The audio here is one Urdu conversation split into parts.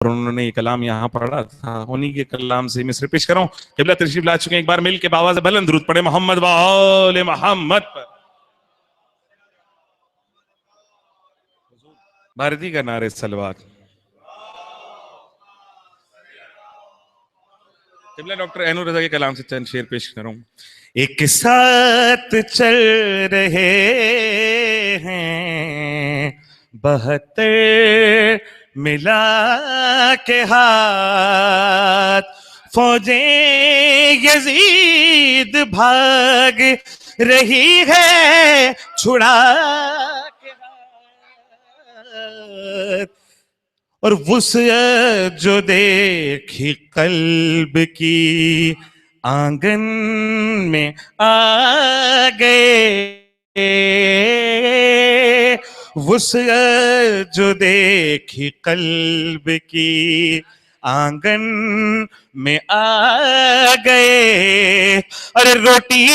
انہوں نے یہ کلام یہاں پڑھا تھا، انہی کے کلام سے مصر پیش کر رہا ہوں. قبلہ تشریف لا چکے ہیں، ایک بار مل کے باواز بلند درود پڑھے محمد و آل محمد پر. بھارتی کا نعرہ صلوات. قبلہ ڈاکٹر اینور رضا کے کلام سے چند شعر پیش کر رہا ہوں. ایک ساتھ چل رہے ہیں 72 ملا کے ہاتھ، فوجیں یزید بھاگ رہی ہے چھڑا کے ہاتھ، اور وسعت جو دیکھی قلب کی آنگن میں آ گئے، وسعت جو دیکھی قلب کی آنگن میں آ گئے. ارے روٹی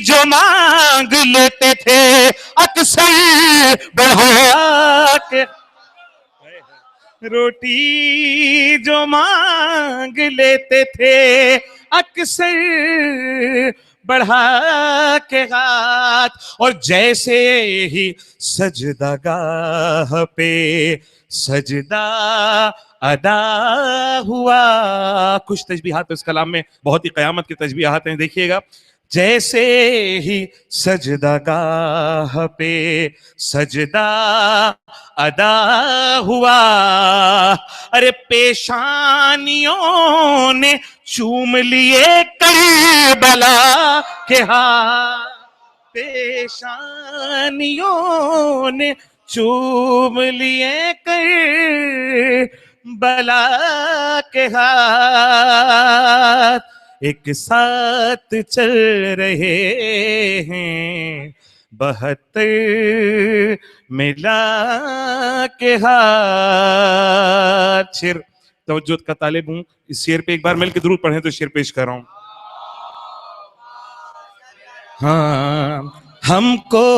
جو مانگ لیتے تھے اکثر بڑھا کے، روٹی جو مانگ لیتے تھے اکثر بڑھا کے ہاتھ، اور جیسے ہی سجدہ گاہ پہ سجدہ ادا ہوا. کچھ تشبیہات اس کلام میں بہت ہی قیامت کی تشبیہات ہیں، دیکھیے گا. جیسے ہی سجدہ گاہ پہ سجدہ ادا ہوا، ارے پیشانیوں نے چوم لیے کربلا کے ہاتھ، پیشانیوں نے چوم لیے کربلا کے ہاتھ. ایک ساتھ چل رہے ہیں 72 ملا کے ہاتھ. شعر توجہ کا طالب ہوں، اس شعر پہ ایک بار مل کے درود پڑھیں تو شعر پیش کر رہا ہوں. ہاں ہم کو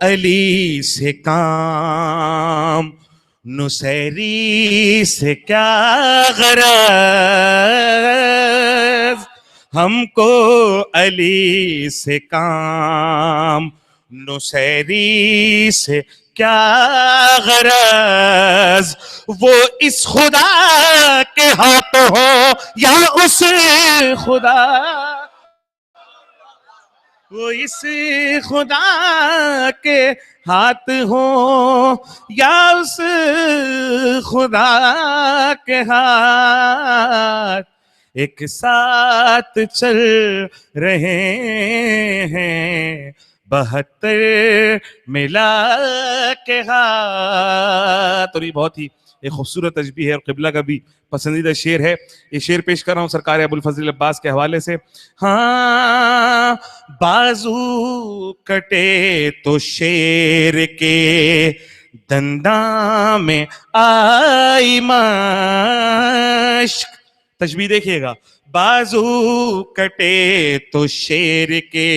علی سے کام، نصیری سے کیا غرض، ہم کو علی سے کام، نصیری سے کیا غرض، وہ اس خدا کے ہاتھ ہو یا اس خدا، وہ اس خدا کے ہاتھ ہو یا اس خدا کے ہاتھ. ایک ساتھ چل رہے ہیں 72 ملا کے ہاتھ. اور یہ بہت ہی ایک خوبصورت تشبیہ ہے اور قبلہ کا بھی پسندیدہ شعر ہے. یہ شعر پیش کر رہا ہوں سرکار ابو الفضل عباس کے حوالے سے. ہاں بازو کٹے تو شیر کے دنداں میں آئی مشق. تشبیہ دیکھیے گا. بازو کٹے تو شیر کے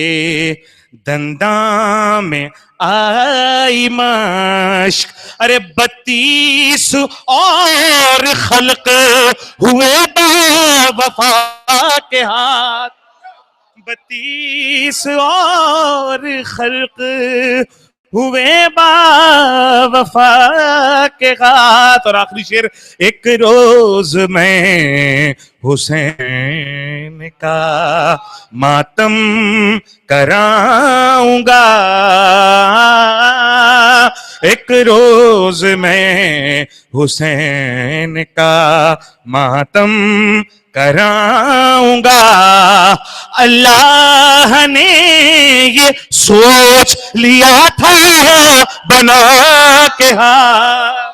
دنداں میں آئی مشق. ارے 32 اور خلق ہوئے با وفا کے ہاتھ، 32 اور خلق ہوئے با وفا کے ہاتھ. اور آخری شعر. ایک روز میں حسین کا ماتم کراؤں گا، ایک روز میں حسین کا ماتم کراؤں گا. اللہ نے یہ سوچ لیا تھا بنا کے ہاتھ.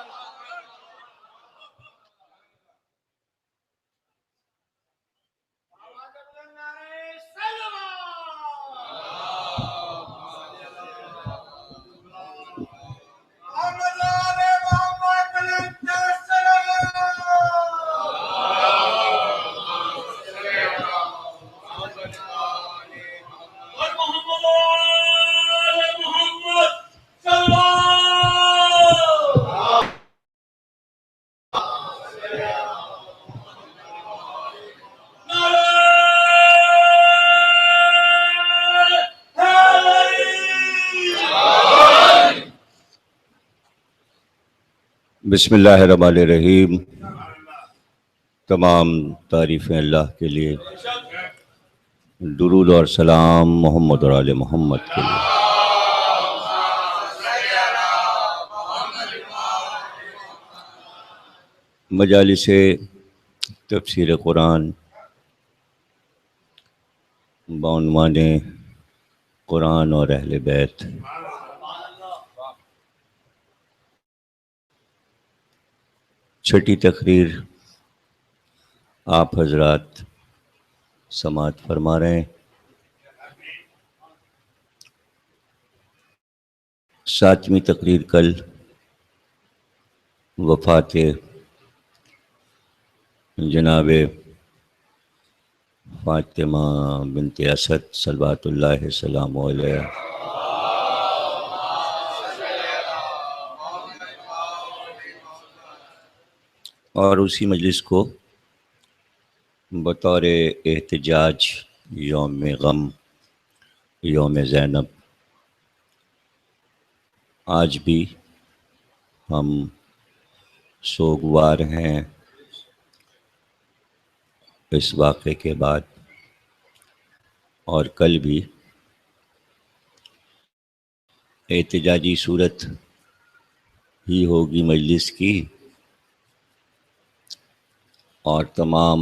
بسم اللہ الرحمن الرحیم. تمام تعریفیں اللہ کے لیے، درود اور سلام محمد اور آل محمد کے لیے. مجالس تفسیر قرآن بعنوان قرآن اور اہل بیت، چھٹی تقریر آپ حضرات سماعت فرما رہے ہیں. ساتویں تقریر کل وفات جناب فاطمہ بنت اسد صلوات اللہ سلام علیہ اور اسی مجلس کو بطور احتجاج یوم غم، یوم زینب، آج بھی ہم سوگوار ہیں اس واقعے کے بعد، اور کل بھی احتجاجی صورت ہی ہوگی مجلس کی، اور تمام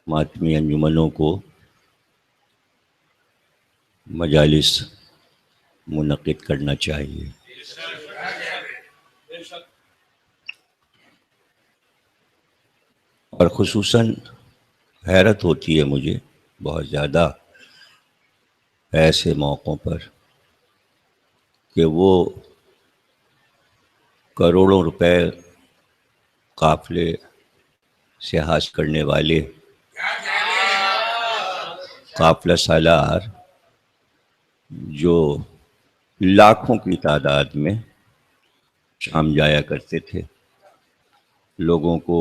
ماتمی انجمنوں کو مجالس منعقد کرنا چاہیے. اور خصوصاً حیرت ہوتی ہے مجھے بہت زیادہ ایسے موقعوں پر کہ وہ کروڑوں روپے قافلے سے حاصل کرنے والے قافلہ سالار جو لاکھوں کی تعداد میں شام جایا کرتے تھے، لوگوں کو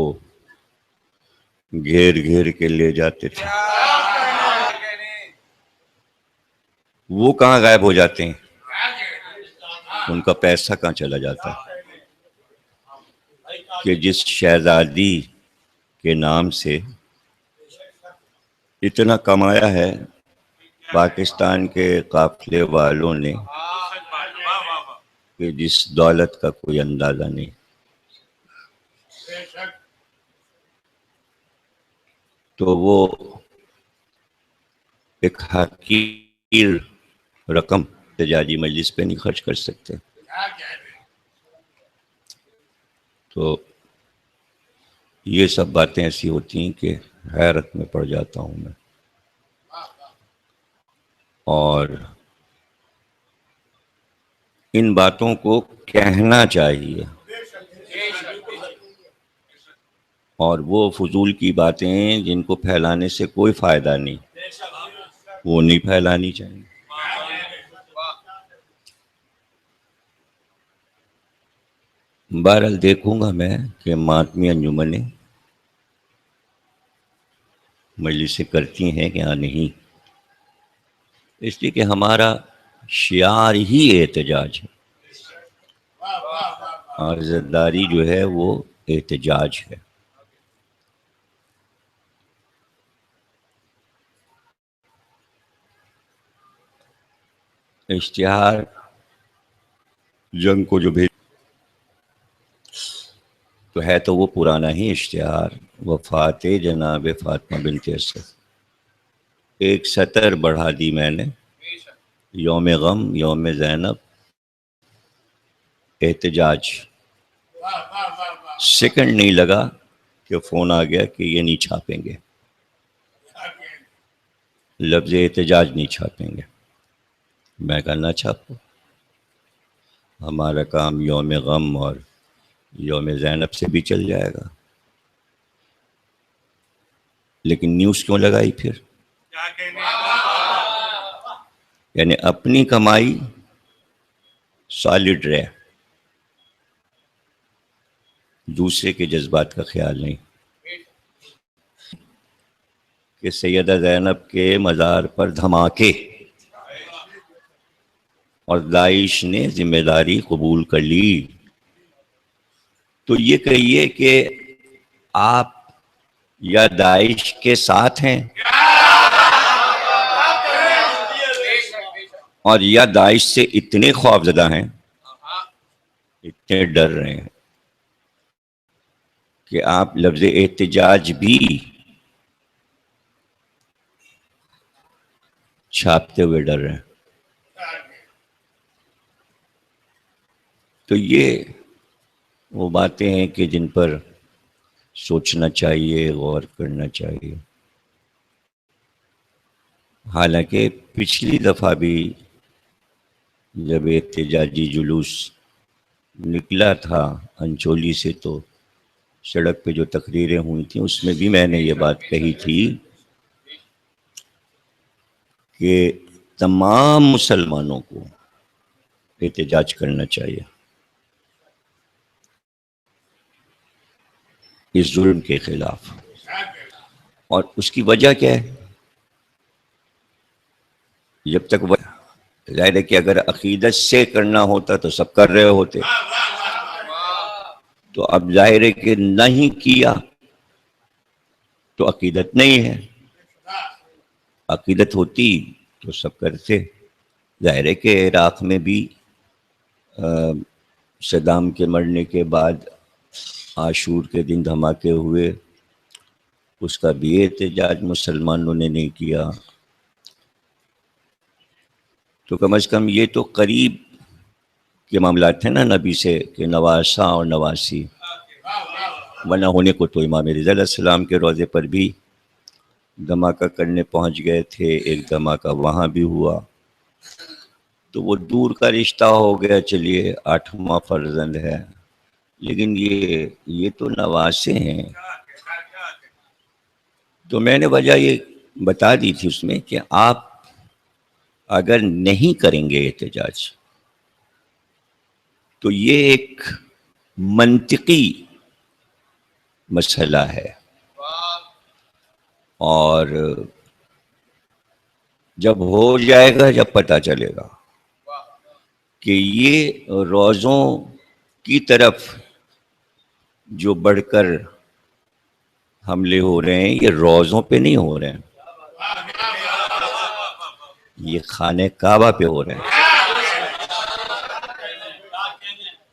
گھیر گھیر کے لے جاتے تھے، وہ کہاں غائب ہو جاتے ہیں؟ ان کا پیسہ کہاں چلا جاتا ہے؟ کہ جس شہزادی کے نام سے اتنا کمایا ہے پاکستان کے قافلے والوں نے کہ جس دولت کا کوئی اندازہ نہیں. تو وہ ایک حقیر رقم احتجاجی مجلس پہ نہیں خرچ کر سکتے. تو یہ سب باتیں ایسی ہوتی ہیں کہ حیرت میں پڑ جاتا ہوں میں. اور ان باتوں کو کہنا چاہیے، اور وہ فضول کی باتیں جن کو پھیلانے سے کوئی فائدہ نہیں، وہ نہیں پھیلانی چاہیے. بہرحال دیکھوں گا میں کہ ماتمی انجمنیں مجلسیں کرتی ہیں یا نہیں، اس لیے کہ ہمارا شعار ہی احتجاج ہے، اور عزتداری جو ہے وہ احتجاج ہے. اشتہار جنگ کو جو بھیج تو ہے تو وہ پرانا ہی اشتہار، وفات جناب فاطمہ بنت اسد. ایک سطر بڑھا دی میں نے، یوم غم، یوم زینب، احتجاج. سیکنڈ نہیں لگا کہ فون آ گیا کہ یہ نہیں چھاپیں گے، لفظ احتجاج نہیں چھاپیں گے. میں کہا نہ چھاپو، ہمارا کام یوم غم اور یوم زینب سے بھی چل جائے گا. لیکن نیوز کیوں لگائی پھر؟ یعنی اپنی کمائی سالڈ رہے، دوسرے کے جذبات کا خیال نہیں. کہ سیدہ زینب کے مزار پر دھماکے، اور داعش نے ذمہ داری قبول کر لی تو یہ کہیے کہ آپ یا داعش کے ساتھ ہیں اور یا داعش سے اتنے خوفزدہ ہیں، اتنے ڈر رہے ہیں کہ آپ لفظ احتجاج بھی چھاپتے ہوئے ڈر رہے ہیں۔ تو یہ وہ باتیں ہیں کہ جن پر سوچنا چاہیے، غور کرنا چاہیے۔ حالانکہ پچھلی دفعہ بھی جب احتجاجی جلوس نکلا تھا انچولی سے، تو سڑک پہ جو تقریریں ہوئی تھیں اس میں بھی میں نے یہ بات کہی تھی کہ تمام مسلمانوں کو احتجاج کرنا چاہیے اس ظلم کے خلاف۔ اور اس کی وجہ کیا ہے؟ جب تک ظاہر ہے کہ اگر عقیدت سے کرنا ہوتا تو سب کر رہے ہوتے، تو اب ظاہر ہے کہ نہیں کیا تو عقیدت نہیں ہے، عقیدت ہوتی تو سب کرتے۔ ظاہر ہے کہ عراق میں بھی صدام کے مرنے کے بعد عاشور کے دن دھماکے ہوئے، اس کا بھی احتجاج مسلمانوں نے نہیں کیا۔ تو کم از کم یہ تو قریب کے معاملات تھے نا نبی سے، کہ نواسا اور نواسی، ورنہ ہونے کو تو امام رضا علیہ السلام کے روضے پر بھی دھماکہ کرنے پہنچ گئے تھے، ایک دھماکہ وہاں بھی ہوا، تو وہ دور کا رشتہ ہو گیا، چلیے 8واں فرزند ہے، لیکن یہ تو نواسے ہیں۔ تو میں نے وجہ یہ بتا دی تھی اس میں کہ آپ اگر نہیں کریں گے احتجاج تو یہ ایک منطقی مسئلہ ہے، اور جب ہو جائے گا، جب پتہ چلے گا کہ یہ روزوں کی طرف جو بڑھ کر حملے ہو رہے ہیں، یہ روزوں پہ نہیں ہو رہے ہیں، یہ خانہ کعبہ پہ ہو رہے ہیں۔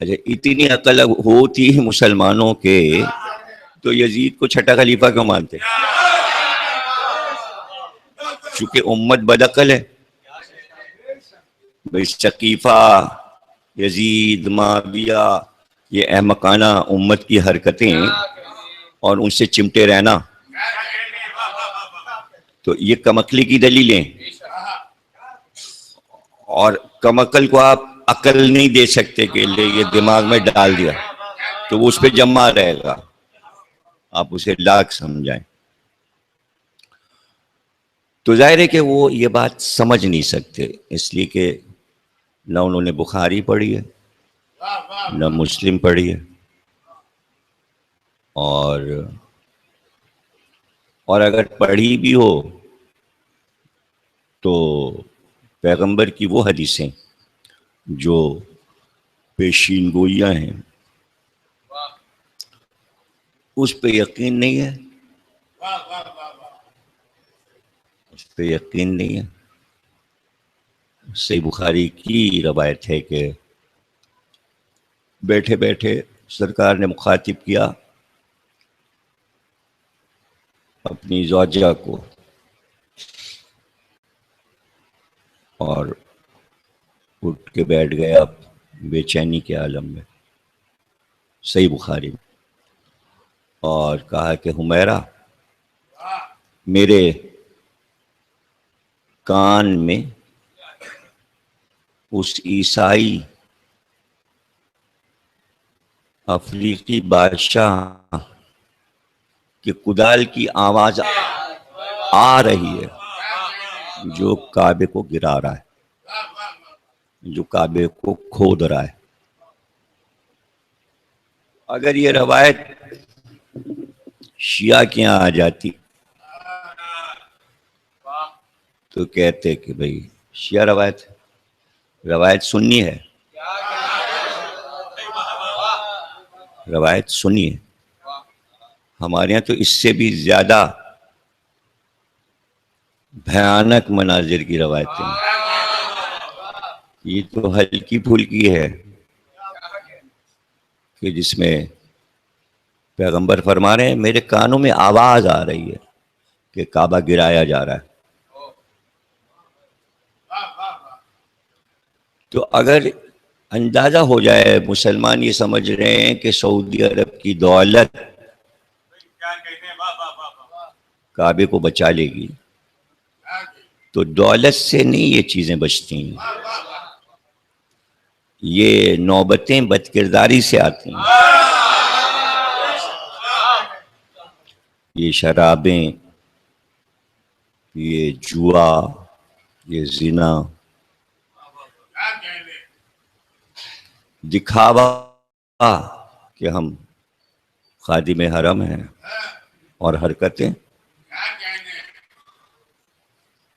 اچھا، اتنی عقل ہوتی مسلمانوں کے تو یزید کو چھٹا خلیفہ کیوں مانتے؟ چونکہ امت بدعقل ہے۔ بھئی ثقیفہ، یزید، معاویہ، یہ احمقانہ امت کی حرکتیں اور ان سے چمٹے رہنا، تو یہ کم عقلی کی دلیلیں، اور کم عقل کو آپ عقل نہیں دے سکتے کہ لے یہ دماغ میں ڈال دیا تو وہ اس پہ جمع رہے گا، آپ اسے لاکھ سمجھائیں۔ تو ظاہر ہے کہ وہ یہ بات سمجھ نہیں سکتے، اس لیے کہ نہ انہوں نے بخاری پڑھی ہے، نہ مسلم پڑھی ہے، اور اگر پڑھی بھی ہو تو پیغمبر کی وہ حدیثیں جو پیشین گوئیاں ہیں اس پہ یقین نہیں ہے، اس پہ یقین نہیں ہے۔ صحیح بخاری کی روایت ہے کہ بیٹھے بیٹھے سرکار نے مخاطب کیا اپنی زوجہ کو، اور اٹھ کے بیٹھ گیا بے چینی کے عالم میں، صحیح بخاری میں، اور کہا کہ حمیرہ، میرے کان میں اس عیسائی افریقی بادشاہ کہ کدال کی آواز آ رہی ہے جو کعبے کو گرا رہا ہے، جو کعبے کو کھود رہا ہے۔ اگر یہ روایت شیعہ کے یہاں آ جاتی تو کہتے کہ بھئی شیعہ روایت سنی ہے، روایت سنیے. ہمارے یہاں تو اس سے بھی زیادہ بھیانک مناظر کی روایتیں ہیں. یہ تو ہلکی پھلکی ہے کہ جس میں پیغمبر فرما رہے ہیں میرے کانوں میں آواز آ رہی ہے کہ کعبہ گرایا جا رہا ہے. تو اگر اندازہ ہو جائے مسلمان یہ سمجھ رہے ہیں کہ سعودی عرب کی دولت کعبے کو بچا لے گی، تو دولت سے نہیں یہ چیزیں بچتی ہیں، یہ نوبتیں بد کرداری سے آتی ہیں. یہ شرابیں، یہ جوا، یہ زنا، دکھاوا کہ ہم خادم حرم ہیں اور حرکتیں،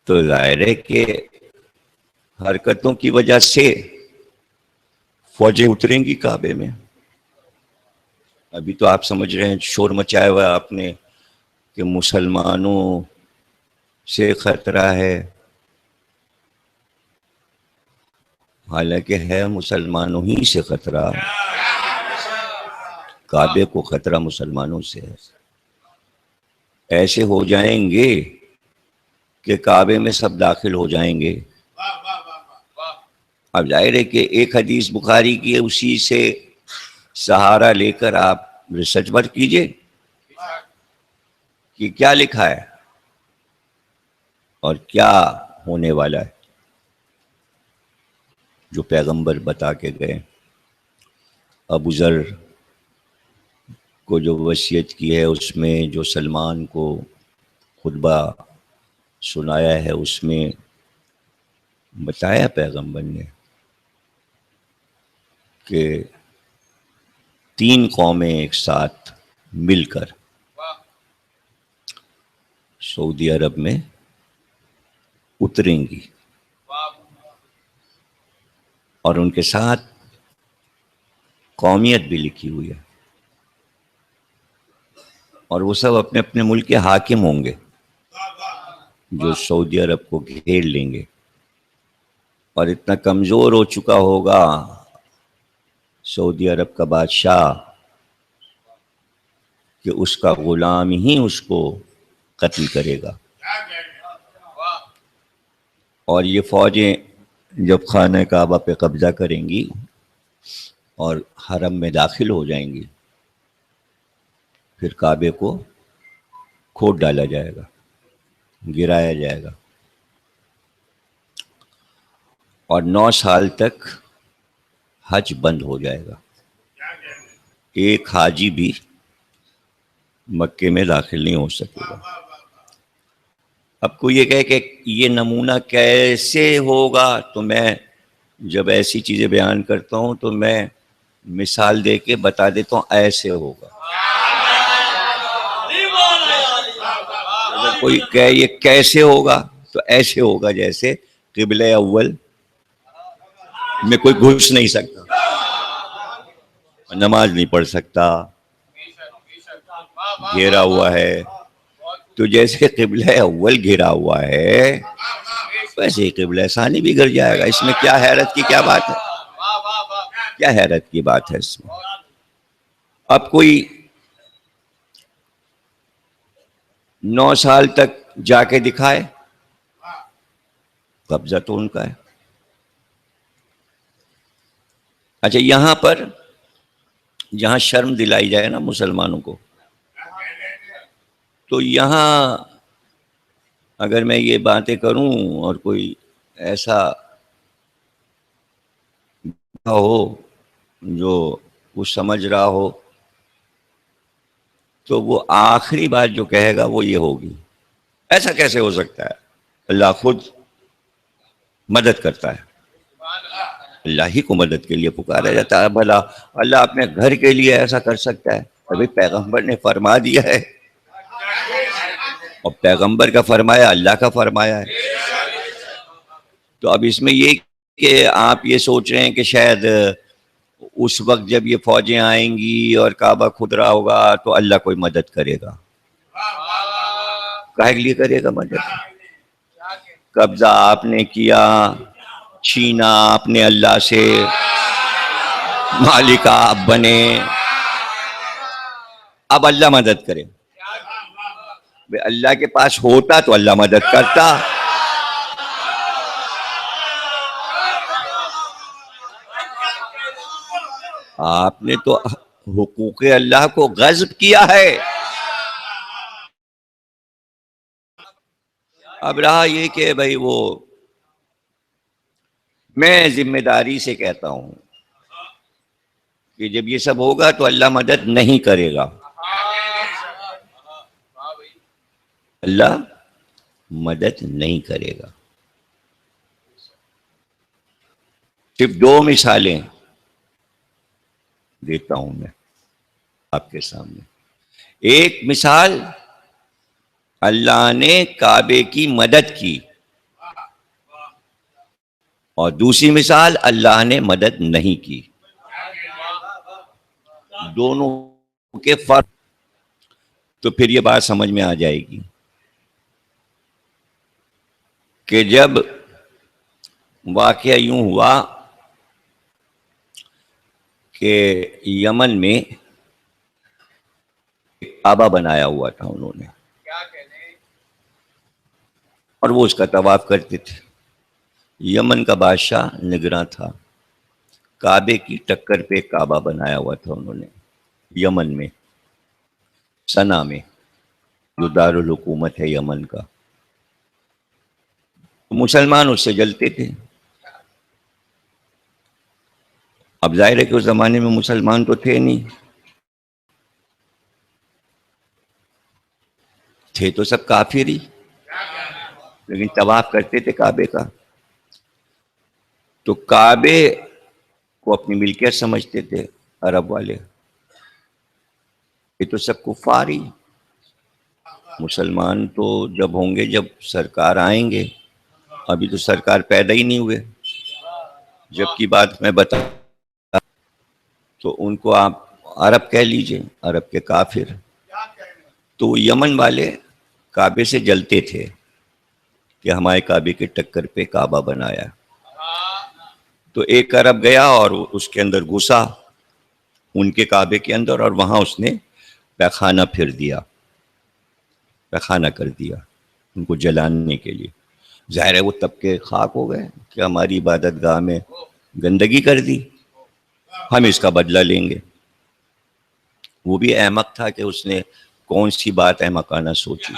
تو ظاہر ہے کہ حرکتوں کی وجہ سے فوجیں اتریں گی کعبے میں. ابھی تو آپ سمجھ رہے ہیں شور مچایا ہوا آپ نے کہ مسلمانوں سے خطرہ ہے، حالانکہ ہے مسلمانوں ہی سے خطرہ. کعبے کو خطرہ مسلمانوں سے ہے. ایسے ہو جائیں گے کہ کعبے میں سب داخل ہو جائیں گے. اب ظاہر ہے کہ ایک حدیث بخاری کی ہے، اسی سے سہارا لے کر آپ ریسرچ ورک کیجئے کہ کیا لکھا ہے اور کیا ہونے والا ہے جو پیغمبر بتا کے گئے. ابو ذر کو جو وصیت کی ہے اس میں جو سلمان کو خطبہ سنایا ہے اس میں بتایا پیغمبر نے کہ 3 قومیں ایک ساتھ مل کر سعودی عرب میں اتریں گی اور ان کے ساتھ قومیت بھی لکھی ہوئی ہے اور وہ سب اپنے اپنے ملک کے حاکم ہوں گے جو سعودی عرب کو گھیر لیں گے. اور اتنا کمزور ہو چکا ہوگا سعودی عرب کا بادشاہ کہ اس کا غلام ہی اس کو قتل کرے گا. اور یہ فوجیں جب خانہ کعبہ پہ قبضہ کریں گی اور حرم میں داخل ہو جائیں گی، پھر کعبے کو کھود ڈالا جائے گا، گرایا جائے گا، اور 9 سال تک حج بند ہو جائے گا. ایک حاجی بھی مکے میں داخل نہیں ہو سکے گا. اب کوئی یہ کہے کہ یہ نمونہ کیسے ہوگا، تو میں جب ایسی چیزیں بیان کرتا ہوں تو میں مثال دے کے بتا دیتا ہوں ایسے ہوگا. اگر کوئی کہے یہ کیسے ہوگا تو ایسے ہوگا جیسے قبلہ اول میں کوئی گھس نہیں سکتا، نماز نہیں پڑھ سکتا، گھیرا ہوا ہے. تو جیسے قبلہ اول گھرا ہوا ہے ویسے ہی قبلہ ثانی بھی گر جائے گا. اس میں کیا حیرت کی کیا بات ہے؟ کیا حیرت کی بات ہے اس میں؟ اب کوئی 9 سال تک جا کے دکھائے، قبضہ تو ان کا ہے. اچھا یہاں پر جہاں شرم دلائی جائے نا مسلمانوں کو، تو یہاں اگر میں یہ باتیں کروں اور کوئی ایسا ہو جو کچھ سمجھ رہا ہو تو وہ آخری بات جو کہے گا وہ یہ ہوگی ایسا کیسے ہو سکتا ہے؟ اللہ خود مدد کرتا ہے، اللہ ہی کو مدد کے لیے پکارا جاتا ہے. بھلا اللہ اپنے گھر کے لیے ایسا کر سکتا ہے؟ ابھی پیغمبر نے فرما دیا ہے اور پیغمبر کا فرمایا اللہ کا فرمایا ہے. تو اب اس میں یہ کہ آپ یہ سوچ رہے ہیں کہ شاید اس وقت جب یہ فوجیں آئیں گی اور کعبہ کھدرا ہوگا تو اللہ کوئی مدد کرے گا. کاہے کے لیے کرے گا مدد؟ قبضہ آپ نے کیا، چھینا آپ نے اللہ سے، مالک آپ بنے، اب اللہ مدد کرے. اللہ کے پاس ہوتا تو اللہ مدد کرتا. آپ نے تو حقوق اللہ کو غصب کیا ہے. اب رہا یہ کہ بھائی وہ میں ذمہ داری سے کہتا ہوں کہ جب یہ سب ہوگا تو اللہ مدد نہیں کرے گا. اللہ مدد نہیں کرے گا. صرف 2 مثالیں دیتا ہوں میں آپ کے سامنے. ایک مثال، اللہ نے کعبے کی مدد کی، اور دوسری مثال اللہ نے مدد نہیں کی. دونوں کے فرق تو پھر یہ بات سمجھ میں آ جائے گی کہ جب واقعہ یوں ہوا کہ یمن میں کعبہ بنایا ہوا تھا انہوں نے، اور وہ اس کا طواف کرتے تھے. یمن کا بادشاہ نگراں تھا. کعبے کی ٹکر پہ کعبہ بنایا ہوا تھا انہوں نے یمن میں، سنا میں، جو دارالحکومت ہے یمن کا. مسلمان اس سے جلتے تھے. اب ظاہر ہے کہ اس زمانے میں مسلمان تو تھے نہیں، تھے تو سب کافر ہی، لیکن طواف کرتے تھے کعبے کا. تو کعبے کو اپنی ملکیت سمجھتے تھے عرب والے. یہ تو سب کفار ہی. مسلمان تو جب ہوں گے جب سرکار آئیں گے، ابھی تو سرکار پیدا ہی نہیں ہوئے. جب کی بات میں بتا تو ان کو آپ عرب کہہ لیجئے، عرب کے کافر. تو یمن والے کعبے سے جلتے تھے کہ ہمارے کعبے کے ٹکر پہ کعبہ بنایا. تو ایک عرب گیا اور اس کے اندر گھسا، ان کے کعبے کے اندر، اور وہاں اس نے پیخانہ پھر دیا، پیخانہ کر دیا ان کو جلانے کے لیے. ظاہر ہے وہ طبقے خاک ہو گئے کہ ہماری عبادت گاہ میں گندگی کر دی، ہم اس کا بدلہ لیں گے. وہ بھی احمق تھا کہ اس نے کون سی بات احمقانہ سوچی.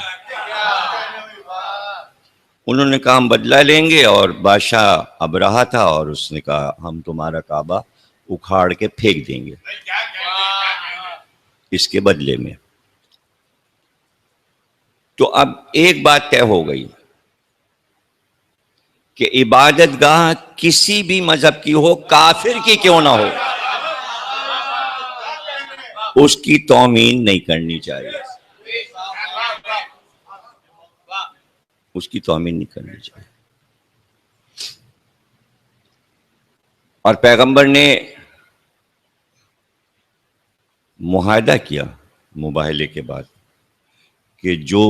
انہوں نے کہا ہم بدلہ لیں گے، اور بادشاہ اب رہا تھا، اور اس نے کہا ہم تمہارا کعبہ اکھاڑ کے پھینک دیں گے اس کے بدلے میں. تو اب ایک بات طے ہو گئی کہ عبادت گاہ کسی بھی مذہب کی ہو، کافر کی کیوں نہ ہو، اس کی توہین نہیں کرنی چاہیے، اس کی توہین نہیں کرنی چاہیے. اور پیغمبر نے معاہدہ کیا مباہلے کے بعد کہ جو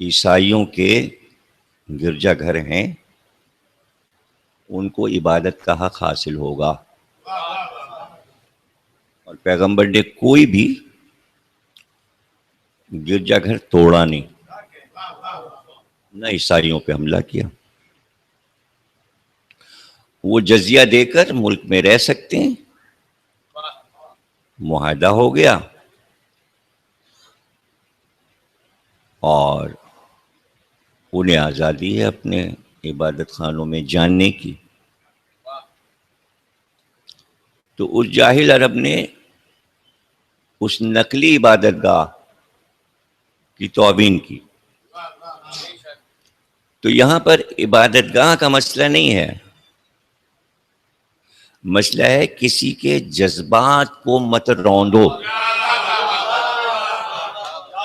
عیسائیوں کے گرجا گھر ہیں ان کو عبادت کا حق حاصل ہوگا. اور پیغمبر نے کوئی بھی گرجا گھر توڑا نہیں، نہ عیسائیوں پہ حملہ کیا. وہ جزیہ دے کر ملک میں رہ سکتے ہیں، معاہدہ ہو گیا، اور انہیں آزادی ہے اپنے عبادت خانوں میں جاننے کی. تو اس جاہل عرب نے اس نقلی عبادت گاہ کی توہین کی. تو یہاں پر عبادت گاہ کا مسئلہ نہیں ہے، مسئلہ ہے کسی کے جذبات کو مت روندو.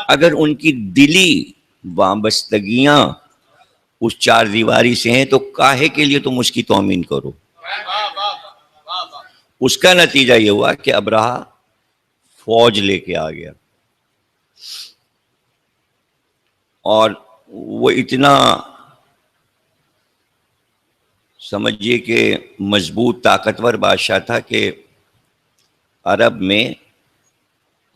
اگر ان کی دلی وابستگیاں اس چار دیواری سے ہیں تو کاہے کے لیے تم اس کی توہین کرو. اس کا نتیجہ یہ ہوا کہ ابرہہ فوج لے کے آ گیا، اور وہ اتنا سمجھیے کہ مضبوط طاقتور بادشاہ تھا کہ عرب میں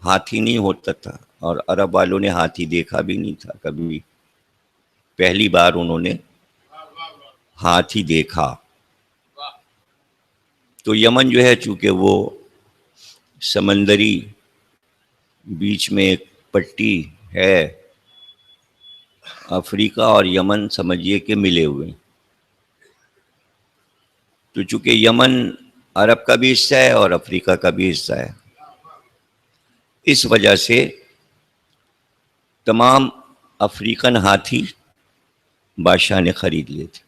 ہاتھی نہیں ہوتا تھا، اور عرب والوں نے ہاتھی دیکھا بھی نہیں تھا کبھی، پہلی بار انہوں نے ہاتھی دیکھا۔ تو یمن جو ہے چونکہ وہ سمندری بیچ میں ایک پٹی ہے، افریقہ اور یمن سمجھیے کہ ملے ہوئے، تو چونکہ یمن عرب کا بھی حصہ ہے اور افریقہ کا بھی حصہ ہے، اس وجہ سے تمام افریقن ہاتھی بادشاہ نے خرید لیے تھے،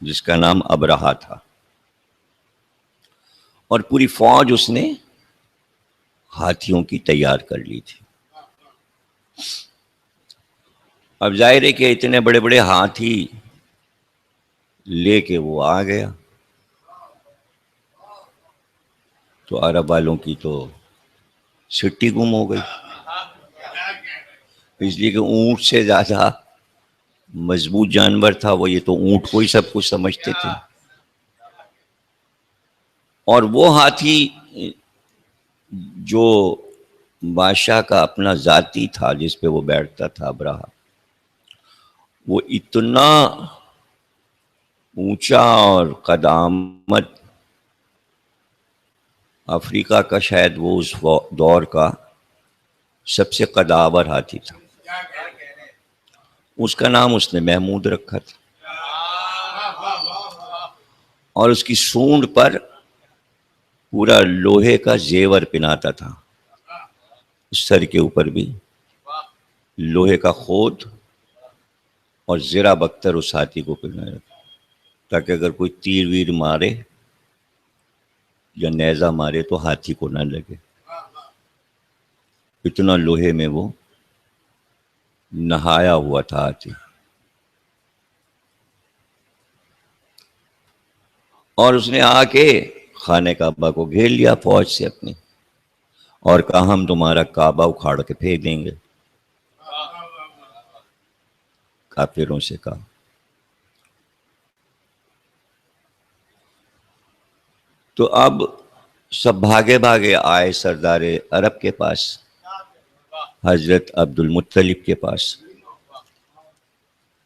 جس کا نام ابرہہ تھا، اور پوری فوج اس نے ہاتھیوں کی تیار کر لی تھی۔ اب ظاہر ہے کہ اتنے بڑے بڑے ہاتھی لے کے وہ آ گیا، تو عرب والوں کی تو سٹی گم ہو گئی، اس لیے کہ اونٹ سے زیادہ مضبوط جانور تھا وہ، یہ تو اونٹ کو ہی سب کچھ سمجھتے تھے، اور وہ ہاتھی جو بادشاہ کا اپنا ذاتی تھا جس پہ وہ بیٹھتا تھا ابرہہ، وہ اتنا اونچا اور قدامت، افریقہ کا شاید وہ اس دور کا سب سے قداور ہاتھی تھا، اس کا نام اس نے محمود رکھا تھا، اور اس کی سونڈ پر پورا لوہے کا زیور پہناتا تھا، سر کے اوپر بھی لوہے کا خود اور زرہ بختر اس ہاتھی کو پہنایا تھا، تاکہ اگر کوئی تیر ویر مارے یا نیزہ مارے تو ہاتھی کو نہ لگے، اتنا لوہے میں وہ نہایا ہوا تھا ہاتھی۔ اور اس نے آ کے خانہ کعبہ کو گھیر لیا فوج سے اپنی، اور کہا ہم تمہارا کعبہ اکھاڑ کے پھینک دیں گے، کافروں سے کہا۔ تو اب سب بھاگے بھاگے آئے سردار عرب کے پاس، حضرت عبد المطلب کے پاس،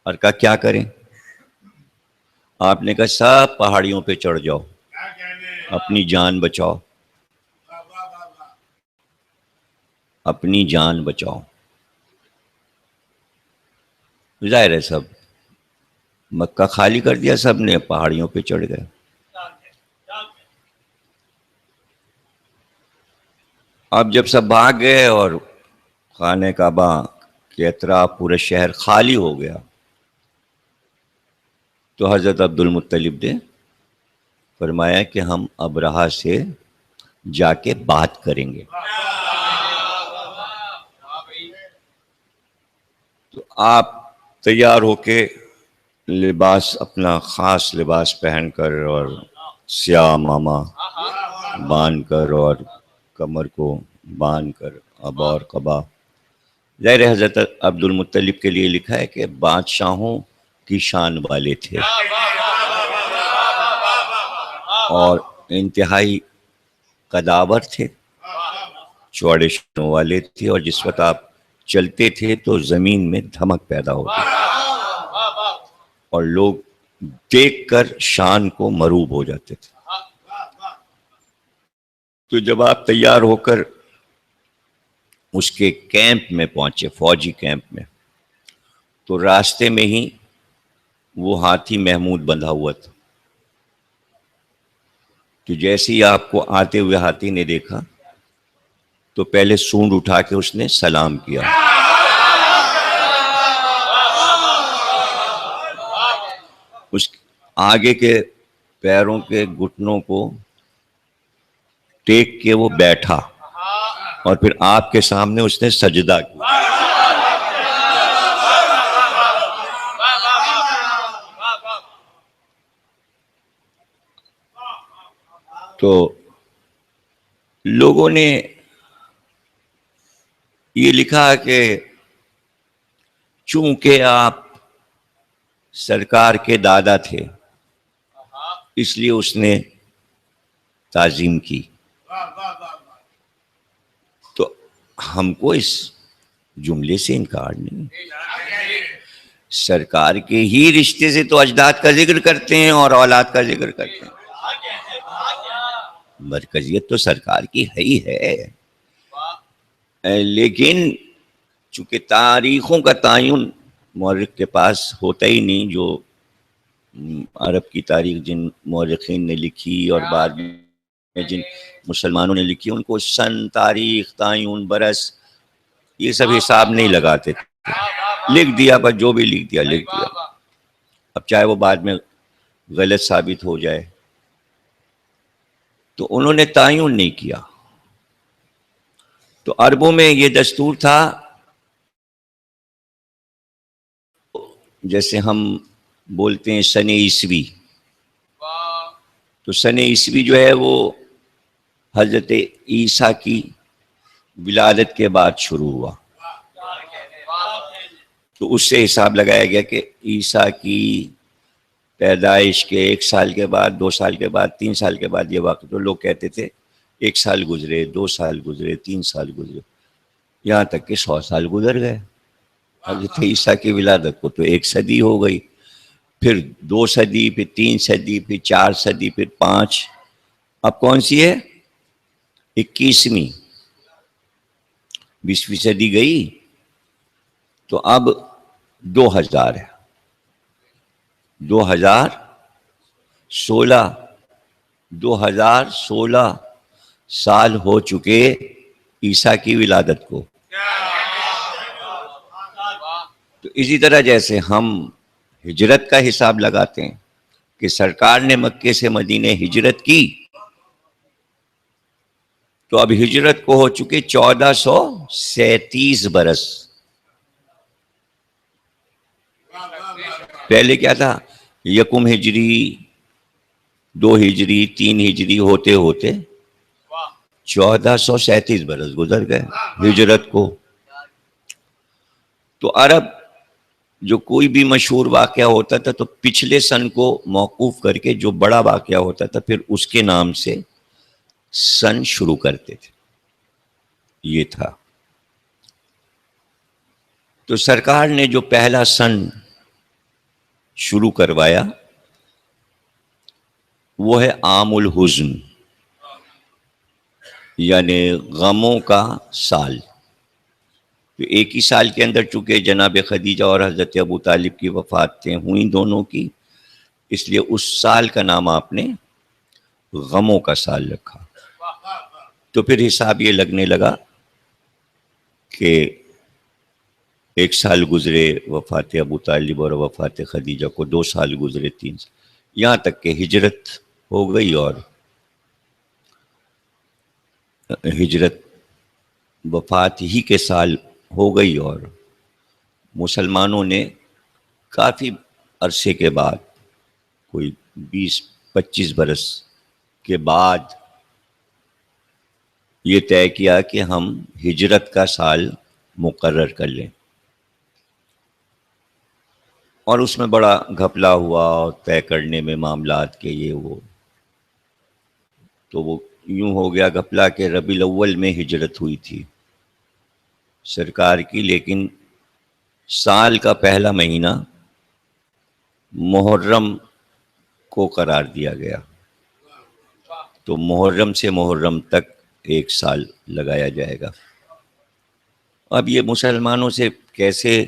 اور کہا کیا کریں؟ آپ نے کہا سب پہاڑیوں پہ چڑھ جاؤ، اپنی جان بچاؤ، اپنی جان بچاؤ۔ ظاہر ہے سب مکہ خالی کر دیا، سب نے پہاڑیوں پہ چڑھ گئے۔ اب جب سب بھاگ گئے اور خانہ کعبہ کے اطراف پورا شہر خالی ہو گیا، تو حضرت عبد المطلب نے فرمایا کہ ہم ابرہہ سے جا کے بات کریں گے۔ تو آپ تیار ہو کے لباس، اپنا خاص لباس پہن کر اور سیاہ ماما باندھ کر اور کمر کو باندھ کر ابا اور قبا، ظاہر حضرت عبد المطلب کے لیے لکھا ہے کہ بادشاہوں کی شان والے تھے، اور انتہائی قداور تھے، چوڑے شانوں والے تھے، اور جس وقت آپ چلتے تھے تو زمین میں دھمک پیدا ہوتی اور لوگ دیکھ کر شان کو مروب ہو جاتے تھے۔ تو جب آپ تیار ہو کر اس کے کیمپ میں پہنچے، فوجی کیمپ میں، تو راستے میں ہی وہ ہاتھی محمود بندھا ہوا تھا۔ تو جیسے ہی آپ کو آتے ہوئے ہاتھی نے دیکھا تو پہلے سونڈ اٹھا کے اس نے سلام کیا، اس آگے کے پیروں کے گھٹنوں کو ٹیک کے وہ بیٹھا، اور پھر آپ کے سامنے اس نے سجدہ کیا۔ تو لوگوں نے یہ لکھا کہ چونکہ آپ سرکار کے دادا تھے اس لیے اس نے تعظیم کی. تو ہم کو اس جملے سے انکار نہیں. سرکار کے ہی رشتے سے تو اجداد کا ذکر کرتے ہیں اور اولاد کا ذکر کرتے ہیں. مرکزیت تو سرکار کی ہے ہی ہے. لیکن چونکہ تاریخوں کا تعین مورخ کے پاس ہوتا ہی نہیں، جو عرب کی تاریخ جن مورخین نے لکھی اور بعد میں جن مسلمانوں نے لکھی، ان کو سن، تاریخ، تعین، برس یہ سب حساب نہیں لگاتے تھے. لکھ دیا، بس جو بھی لکھ دیا لکھ دیا. اب چاہے وہ بعد میں غلط ثابت ہو جائے. تو انہوں نے تعین نہیں کیا. تو عربوں میں یہ دستور تھا، جیسے ہم بولتے ہیں سن عیسوی، تو سن عیسوی جو ہے وہ حضرت عیسیٰ کی ولادت کے بعد شروع ہوا. تو اس سے حساب لگایا گیا کہ عیسیٰ کی پیدائش کے 1 سال کے بعد، 2 سال کے بعد، 3 سال کے بعد یہ واقع. تو لوگ کہتے تھے 1 سال گزرے، 2 سال گزرے، 3 سال گزرے، یہاں تک کہ 100 سال گزر گئے. حضرت عیسیٰ کی ولادت کو تو 1 صدی ہو گئی، پھر 2 صدی، پھر 3 صدی، پھر 4 صدی، پھر 5. اب کون سی ہے؟ 21ویں. 20ویں صدی گئی تو اب 2000 ہے. 2016 سال ہو چکے عیسیٰ کی ولادت کو. تو اسی طرح جیسے ہم ہجرت کا حساب لگاتے ہیں کہ سرکار نے مکے سے مدینے ہجرت کی، تو اب ہجرت کو ہو چکے 1437 برس. پہلے کیا تھا؟ 1 ہجری، 2 ہجری، 3 ہجری ہوتے ہوتے 1437 برس گزر گئے ہجرت کو. تو عرب جو کوئی بھی مشہور واقعہ ہوتا تھا تو پچھلے سن کو موقوف کر کے جو بڑا واقعہ ہوتا تھا پھر اس کے نام سے سن شروع کرتے تھے. یہ تھا. تو سرکار نے جو پہلا سن شروع کروایا وہ ہے عام الحزن، یعنی غموں کا سال. تو ایک ہی سال کے اندر چونکہ جناب خدیجہ اور حضرت ابو طالب کی وفاتیں ہوئیں دونوں کی، اس لیے اس سال کا نام آپ نے غموں کا سال رکھا. تو پھر حساب یہ لگنے لگا کہ 1 سال گزرے وفات ابو طالب اور وفات خدیجہ کو، 2 سال گزرے، 3 سال، یہاں تک کہ ہجرت ہو گئی. اور ہجرت وفات ہی کے سال ہو گئی اور مسلمانوں نے کافی عرصے کے بعد، کوئی 20-25 برس کے بعد یہ طے کیا کہ ہم ہجرت کا سال مقرر کر لیں. اور اس میں بڑا گھپلا ہوا اور طے کرنے میں معاملات کے یہ وہ. تو وہ یوں ہو گیا گھپلا کہ ربیع الاول میں ہجرت ہوئی تھی سرکار کی، لیکن سال کا پہلا مہینہ محرم کو قرار دیا گیا. تو محرم سے محرم تک 1 سال لگایا جائے گا. اب یہ مسلمانوں سے کیسے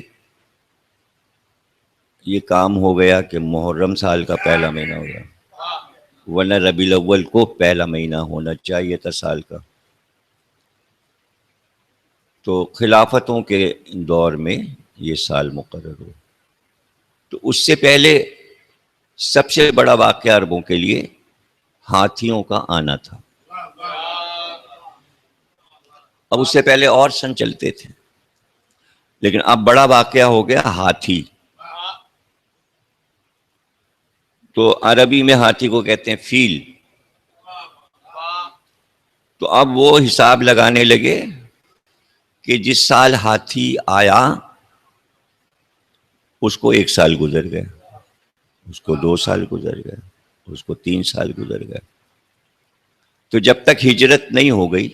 یہ کام ہو گیا کہ محرم سال کا پہلا مہینہ ہو گیا، ورنہ ربیع الاول کو پہلا مہینہ ہونا چاہیے تھا سال کا. تو خلافتوں کے دور میں یہ سال مقرر ہو. تو اس سے پہلے سب سے بڑا واقعہ عربوں کے لیے ہاتھیوں کا آنا تھا. اب اس سے پہلے اور سن چلتے تھے، لیکن اب بڑا واقعہ ہو گیا ہاتھی. تو عربی میں ہاتھی کو کہتے ہیں فیل. تو اب وہ حساب لگانے لگے کہ جس سال ہاتھی آیا اس کو 1 سال گزر گئے، اس کو 2 سال گزر گئے، اس کو 3 سال گزر گئے. تو جب تک ہجرت نہیں ہو گئی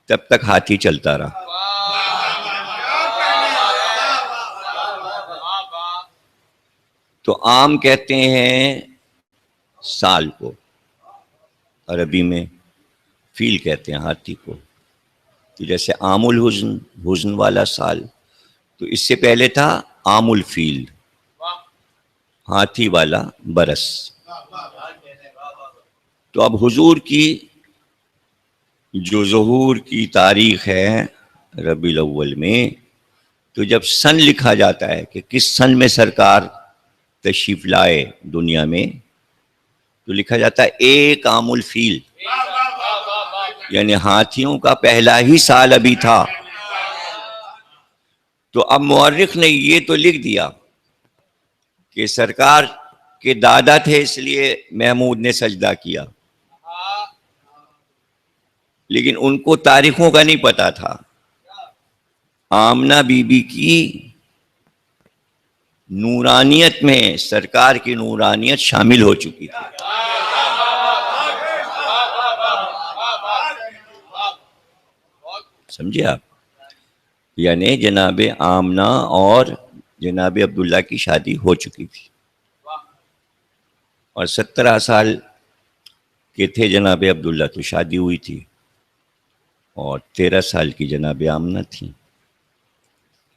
تب تک ہاتھی چلتا رہا. تو عام کہتے ہیں سال کو، عربی میں فیل کہتے ہیں ہاتھی کو. تو جیسے عام الحزن، حزن والا سال، تو اس سے پہلے تھا عام الفیل، ہاتھی والا برس. تو اب حضور کی جو ظہور کی تاریخ ہے ربیع الاول میں، تو جب سن لکھا جاتا ہے کہ کس سن میں سرکار تشریف لائے دنیا میں، تو لکھا جاتا ہے 1 عام الفیل، یعنی ہاتھیوں کا پہلا ہی سال ابھی تھا. تو اب مورخ نے یہ تو لکھ دیا کہ سرکار کے دادا تھے اس لیے محمود نے سجدہ کیا، لیکن ان کو تاریخوں کا نہیں پتا تھا. آمنہ بی بی کی نورانیت میں سرکار کی نورانیت شامل ہو چکی تھی. سمجھے آپ؟ یعنی جناب آمنہ اور جناب عبداللہ کی شادی ہو چکی تھی، اور 17 سال کے تھے جناب عبداللہ تو شادی ہوئی تھی، اور 13 سال کی جناب آمنہ تھی.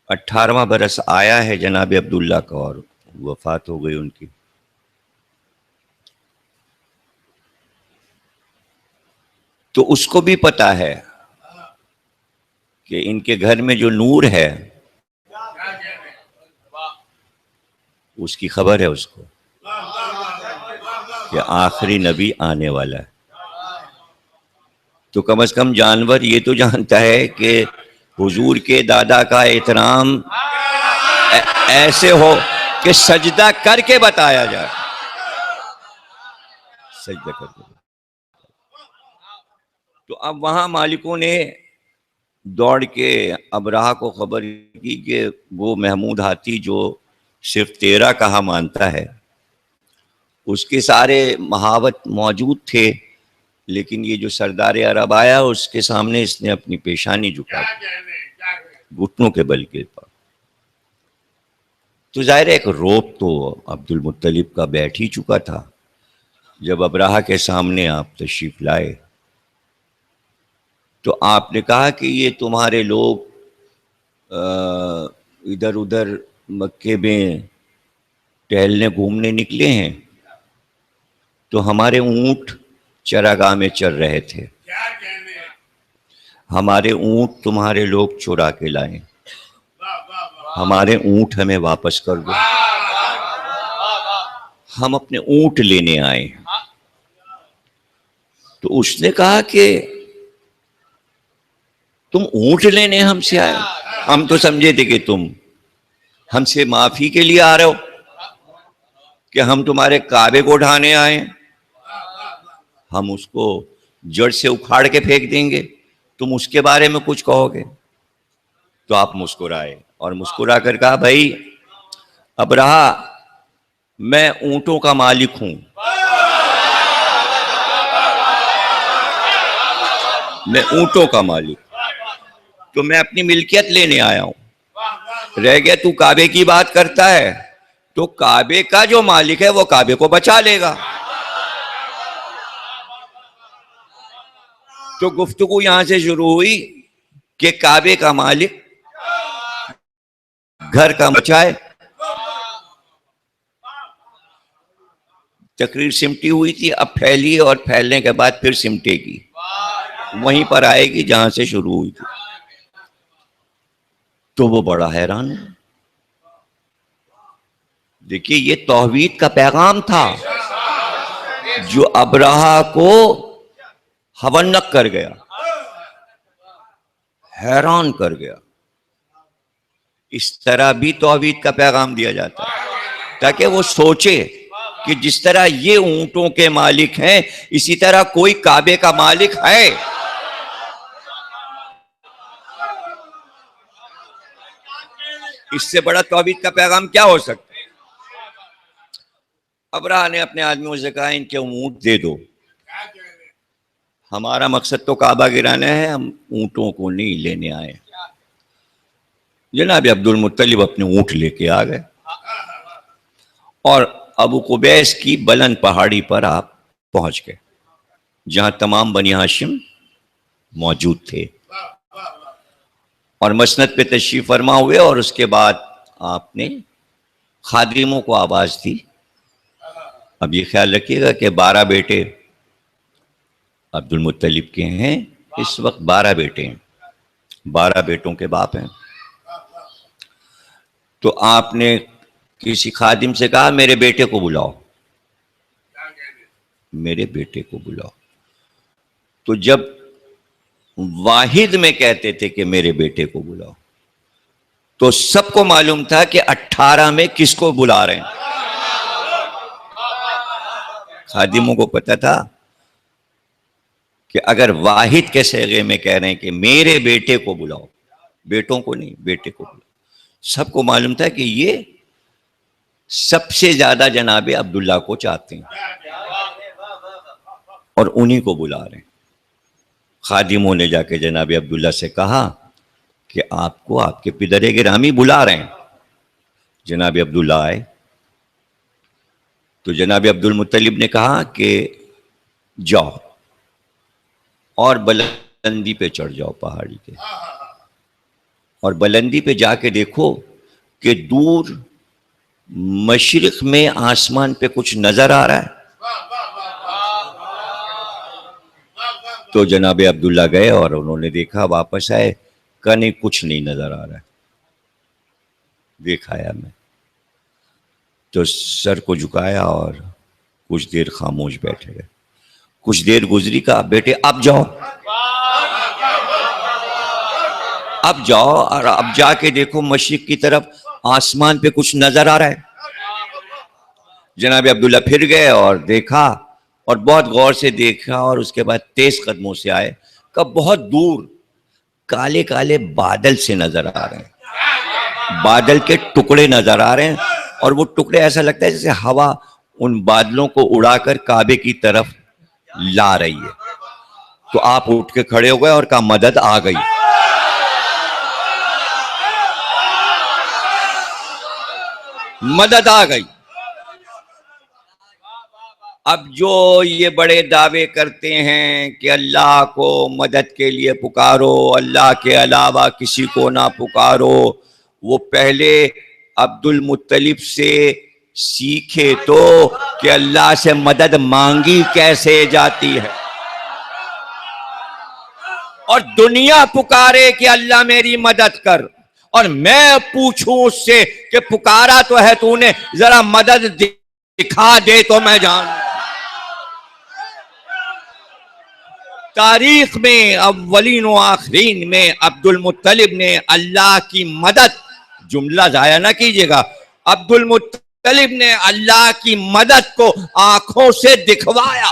18واں برس آیا ہے جناب عبداللہ کا اور وفات ہو گئی ان کی. تو اس کو بھی پتا ہے کہ ان کے گھر میں جو نور ہے اس کی خبر ہے اس کو کہ آخری نبی آنے والا ہے. تو کم از کم جانور یہ تو جانتا ہے کہ حضور کے دادا کا احترام ایسے ہو کہ سجدہ کر کے بتایا جائے، سجدہ کر کے. تو اب وہاں مالکوں نے دوڑ کے ابرہہ کو خبر کی کہ وہ محمود ہاتھی جو صرف 13 کہا مانتا ہے، اس کے سارے محاوت موجود تھے، لیکن یہ جو سردار عرب آیا اس کے سامنے اس نے اپنی پیشانی جھکا دی گھٹنوں کے بل کے پاس. تو ظاہر ایک روب تو عبد المطلب کا بیٹھ ہی چکا تھا جب ابرہہ کے سامنے آپ تشریف لائے. تو آپ نے کہا کہ یہ تمہارے لوگ ادھر ادھر مکے میں ٹہلنے گھومنے نکلے ہیں، تو ہمارے اونٹ چراگاہ میں چر رہے تھے، ہمارے اونٹ تمہارے لوگ چرا کے لائیں، ہمارے اونٹ ہمیں واپس کر دو، ہم اپنے اونٹ لینے آئے. تو اس نے کہا کہ تم اونٹ لینے ہم سے آئے؟ ہم تو سمجھے تھے کہ تم ہم سے معافی کے لیے آ رہے ہو، کہ ہم تمہارے کعبے کو ڈھانے آئے، ہم اس کو جڑ سے اکھاڑ کے پھینک دیں گے، تم اس کے بارے میں کچھ کہو گے. تو آپ مسکرائے اور مسکرا کر کہا بھائی ابرہہ میں اونٹوں کا مالک ہوں، میں اونٹوں کا مالک، تو میں اپنی ملکیت لینے آیا ہوں. رہ گیا تو کعبے کی بات کرتا ہے، تو کعبے کا جو مالک ہے وہ کعبے کو بچا لے گا. تو گفتگو یہاں سے شروع ہوئی کہ کعبے کا مالک گھر کا بچائے. تقریر سمٹی ہوئی تھی، اب پھیلی اور پھیلنے کے بعد پھر سمٹے گی، وہیں پر آئے گی جہاں سے شروع ہوئی تھی. تو وہ بڑا حیران ہے. دیکھیے یہ توحید کا پیغام تھا جو ابرہہ کو حونق کر گیا، حیران کر گیا. اس طرح بھی توحید کا پیغام دیا جاتا ہے تاکہ وہ سوچے کہ جس طرح یہ اونٹوں کے مالک ہیں اسی طرح کوئی کعبے کا مالک ہے. اس سے بڑا توحید کا پیغام کیا ہو سکتا ہے؟ ابرہہ نے اپنے آدمیوں سے کہا ان کے اونٹ دے دو، ہمارا مقصد تو کعبہ گرانا ہے، ہم اونٹوں کو نہیں لینے آئے. جناب عبد المطلب اپنے اونٹ لے کے آ گئے اور ابو قبیس کی بلند پہاڑی پر آپ پہنچ گئے جہاں تمام بنی ہاشم موجود تھے، اور مسند پہ تشریف فرما ہوئے. اور اس کے بعد آپ نے خادموں کو آواز دی. اب یہ خیال رکھیے گا کہ 12 بیٹے عبد المطلب کے ہیں، اس وقت 12 بیٹے ہیں، 12 بیٹوں کے باپ ہیں. تو آپ نے کسی خادم سے کہا میرے بیٹے کو بلاؤ، میرے بیٹے کو بلاؤ. تو جب واحد میں کہتے تھے کہ میرے بیٹے کو بلاؤ تو سب کو معلوم تھا کہ 18 میں کس کو بلا رہے ہیں. خادموں کو پتا تھا کہ اگر واحد کے صیغے میں کہہ رہے ہیں کہ میرے بیٹے کو بلاؤ، بیٹوں کو نہیں، بیٹے کو بلاؤ، سب کو معلوم تھا کہ یہ سب سے زیادہ جناب عبداللہ کو چاہتے ہیں اور انہی کو بلا رہے ہیں. خادموں نے جا کے جناب عبداللہ سے کہا کہ آپ کو آپ کے پدر گرامی بلا رہے ہیں. جناب عبداللہ آئے تو جناب عبد المطلب نے کہا کہ جاؤ اور بلندی پہ چڑھ جاؤ پہاڑی کے، اور بلندی پہ جا کے دیکھو کہ دور مشرق میں آسمان پہ کچھ نظر آ رہا ہے. تو جناب عبداللہ گئے اور انہوں نے دیکھا، واپس آئے، کہا نہیں کچھ نہیں نظر آ رہا ہے. دیکھایا میں تو سر کو جھکایا اور کچھ دیر خاموش بیٹھے گئے. کچھ دیر گزری، کہا بیٹے اب جاؤ، اب جاؤ اور اب جا کے دیکھو مشرق کی طرف آسمان پہ کچھ نظر آ رہا ہے. جناب عبداللہ پھر گئے اور دیکھا اور بہت غور سے دیکھا اور اس کے بعد تیز قدموں سے آئے کہ بہت دور کالے کالے بادل سے نظر آ رہے ہیں، بادل کے ٹکڑے نظر آ رہے ہیں، اور وہ ٹکڑے ایسا لگتا ہے جیسے ہوا ان بادلوں کو اڑا کر کعبے کی طرف لا رہی ہے. تو آپ اٹھ کے کھڑے ہو گئے اور کہا مدد آ گئی. مدد آ گئی. اب جو یہ بڑے دعوے کرتے ہیں کہ اللہ کو مدد کے لیے پکارو، اللہ کے علاوہ کسی کو نہ پکارو، وہ پہلے عبد المطلب سے سیکھے تو کہ اللہ سے مدد مانگی کیسے جاتی ہے، اور دنیا پکارے کہ اللہ میری مدد کر، اور میں پوچھوں اس سے کہ پکارا تو ہے تو نے، ذرا مدد دکھا دے تو میں جانوں. تاریخ میں اولین و آخرین میں عبد المطلب نے اللہ کی مدد، جملہ ضائع نہ کیجئے گا، عبد المطلب نے اللہ کی مدد کو آنکھوں سے دکھوایا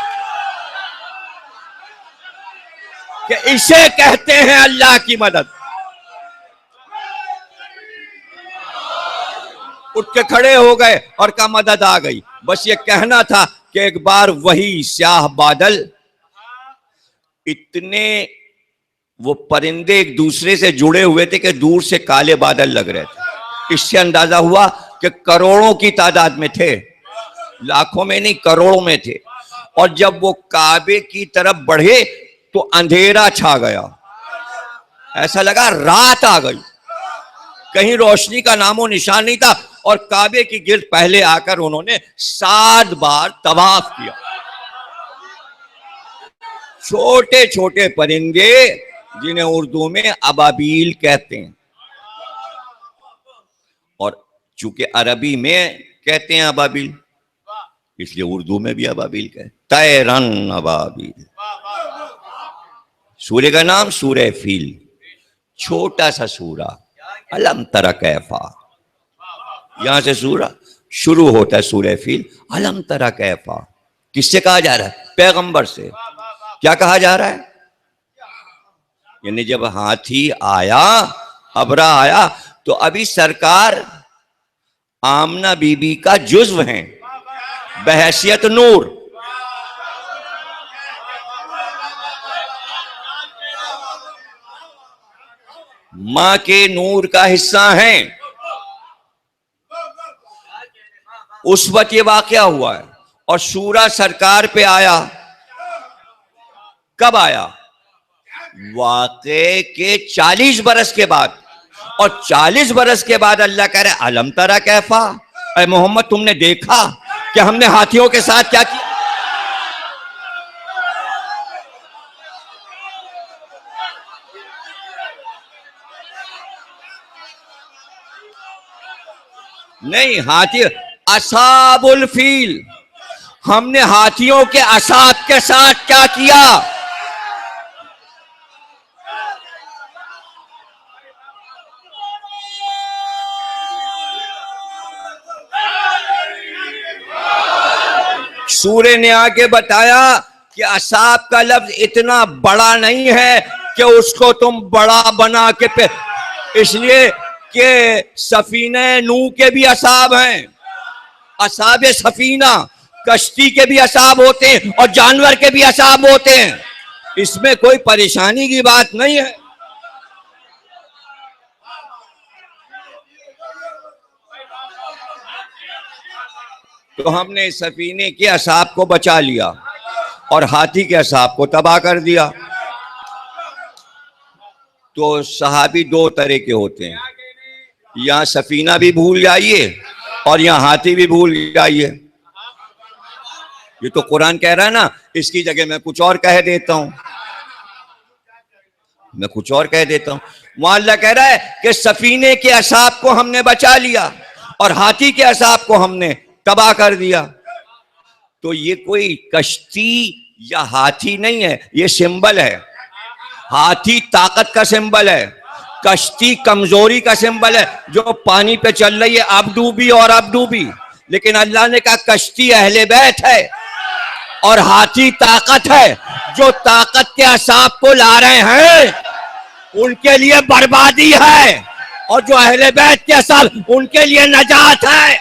کہ اسے کہتے ہیں اللہ کی مدد. اٹھ کے کھڑے ہو گئے اور کہا مدد آ گئی. بس یہ کہنا تھا کہ ایک بار وہی سیاہ بادل، اتنے وہ پرندے ایک دوسرے سے جڑے ہوئے تھے کہ دور سے کالے بادل لگ رہے تھے. اس سے اندازہ ہوا کہ کروڑوں کی تعداد میں تھے، لاکھوں میں نہیں کروڑوں میں تھے. اور جب وہ کعبے کی طرف بڑھے تو اندھیرا چھا گیا، ایسا لگا رات آ گئی، کہیں روشنی کا نام و نشان نہیں تھا. اور کعبے کی گرد پہلے آ کر انہوں نے 7 بار طواف کیا. چھوٹے چھوٹے پرندے جنہیں اردو میں ابابیل کہتے ہیں، اور چونکہ عربی میں کہتے ہیں ابابیل اس لیے اردو میں بھی ابابیل کہتے ہیں. طیرن ابابیل. سورہ کا نام سورہ فیل، چھوٹا سا سورہ، الم تر کیفا، یہاں سے سورہ شروع ہوتا ہے سورہ فیل علم ترى کیفا. کس سے کہا جا رہا ہے؟ پیغمبر سے. کیا کہا جا رہا ہے؟ یعنی جب ہاتھی آیا، ابرا آیا، تو ابھی سرکار آمنہ بی بی کا جزو ہیں بحیثیت نور. ماں کے نور کا حصہ ہیں. اس وقت یہ واقعہ ہوا ہے اور سورہ سرکار پہ آیا. کب آیا؟ واقعے کے 40 برس کے بعد. اور 40 برس کے بعد اللہ کہہ رہے علم ترى کیفا، اے محمد تم نے دیکھا کہ ہم نے ہاتھیوں کے ساتھ کیا کیا؟ نہیں، ہاتھی اصحاب الفیل، ہم نے ہاتھیوں کے اصحاب کے ساتھ کیا کیا؟ سورہ نے آگے بتایا کہ اصحاب کا لفظ اتنا بڑا نہیں ہے کہ اس کو تم بڑا بنا کے اس لیے کہ سفینہ نوح کے بھی اصحاب ہیں، اصحاب سفینہ، کشتی کے بھی اصحاب ہوتے ہیں اور جانور کے بھی اصحاب ہوتے ہیں. اس میں کوئی پریشانی کی بات نہیں ہے. تو ہم نے سفینے کے اصحاب کو بچا لیا اور ہاتھی کے اصحاب کو تباہ کر دیا. تو صحابی دو طرح کے ہوتے ہیں، یہاں سفینہ بھی بھول جائیے اور یہاں ہاتھی بھی بھول جائیے. یہ تو قرآن کہہ رہا ہے نا، اس کی جگہ میں کچھ اور کہہ دیتا ہوں، وہاں اللہ کہہ رہا ہے کہ سفینے کے اصحاب کو ہم نے بچا لیا اور ہاتھی کے اصحاب کو ہم نے تباہ کر دیا. تو یہ کوئی کشتی یا ہاتھی نہیں ہے، یہ سمبل ہے. ہاتھی طاقت کا سمبل ہے، کشتی کمزوری کا سمبل ہے جو پانی پہ چل رہی ہے، اب ڈوبی اور اب ڈوبی. لیکن اللہ نے کہا کشتی اہل بیت ہے اور ہاتھی طاقت ہے. جو طاقت کے اصحاب کو لا رہے ہیں ان کے لیے بربادی ہے، اور جو اہل بیت کے اصحاب ان کے لیے نجات ہے.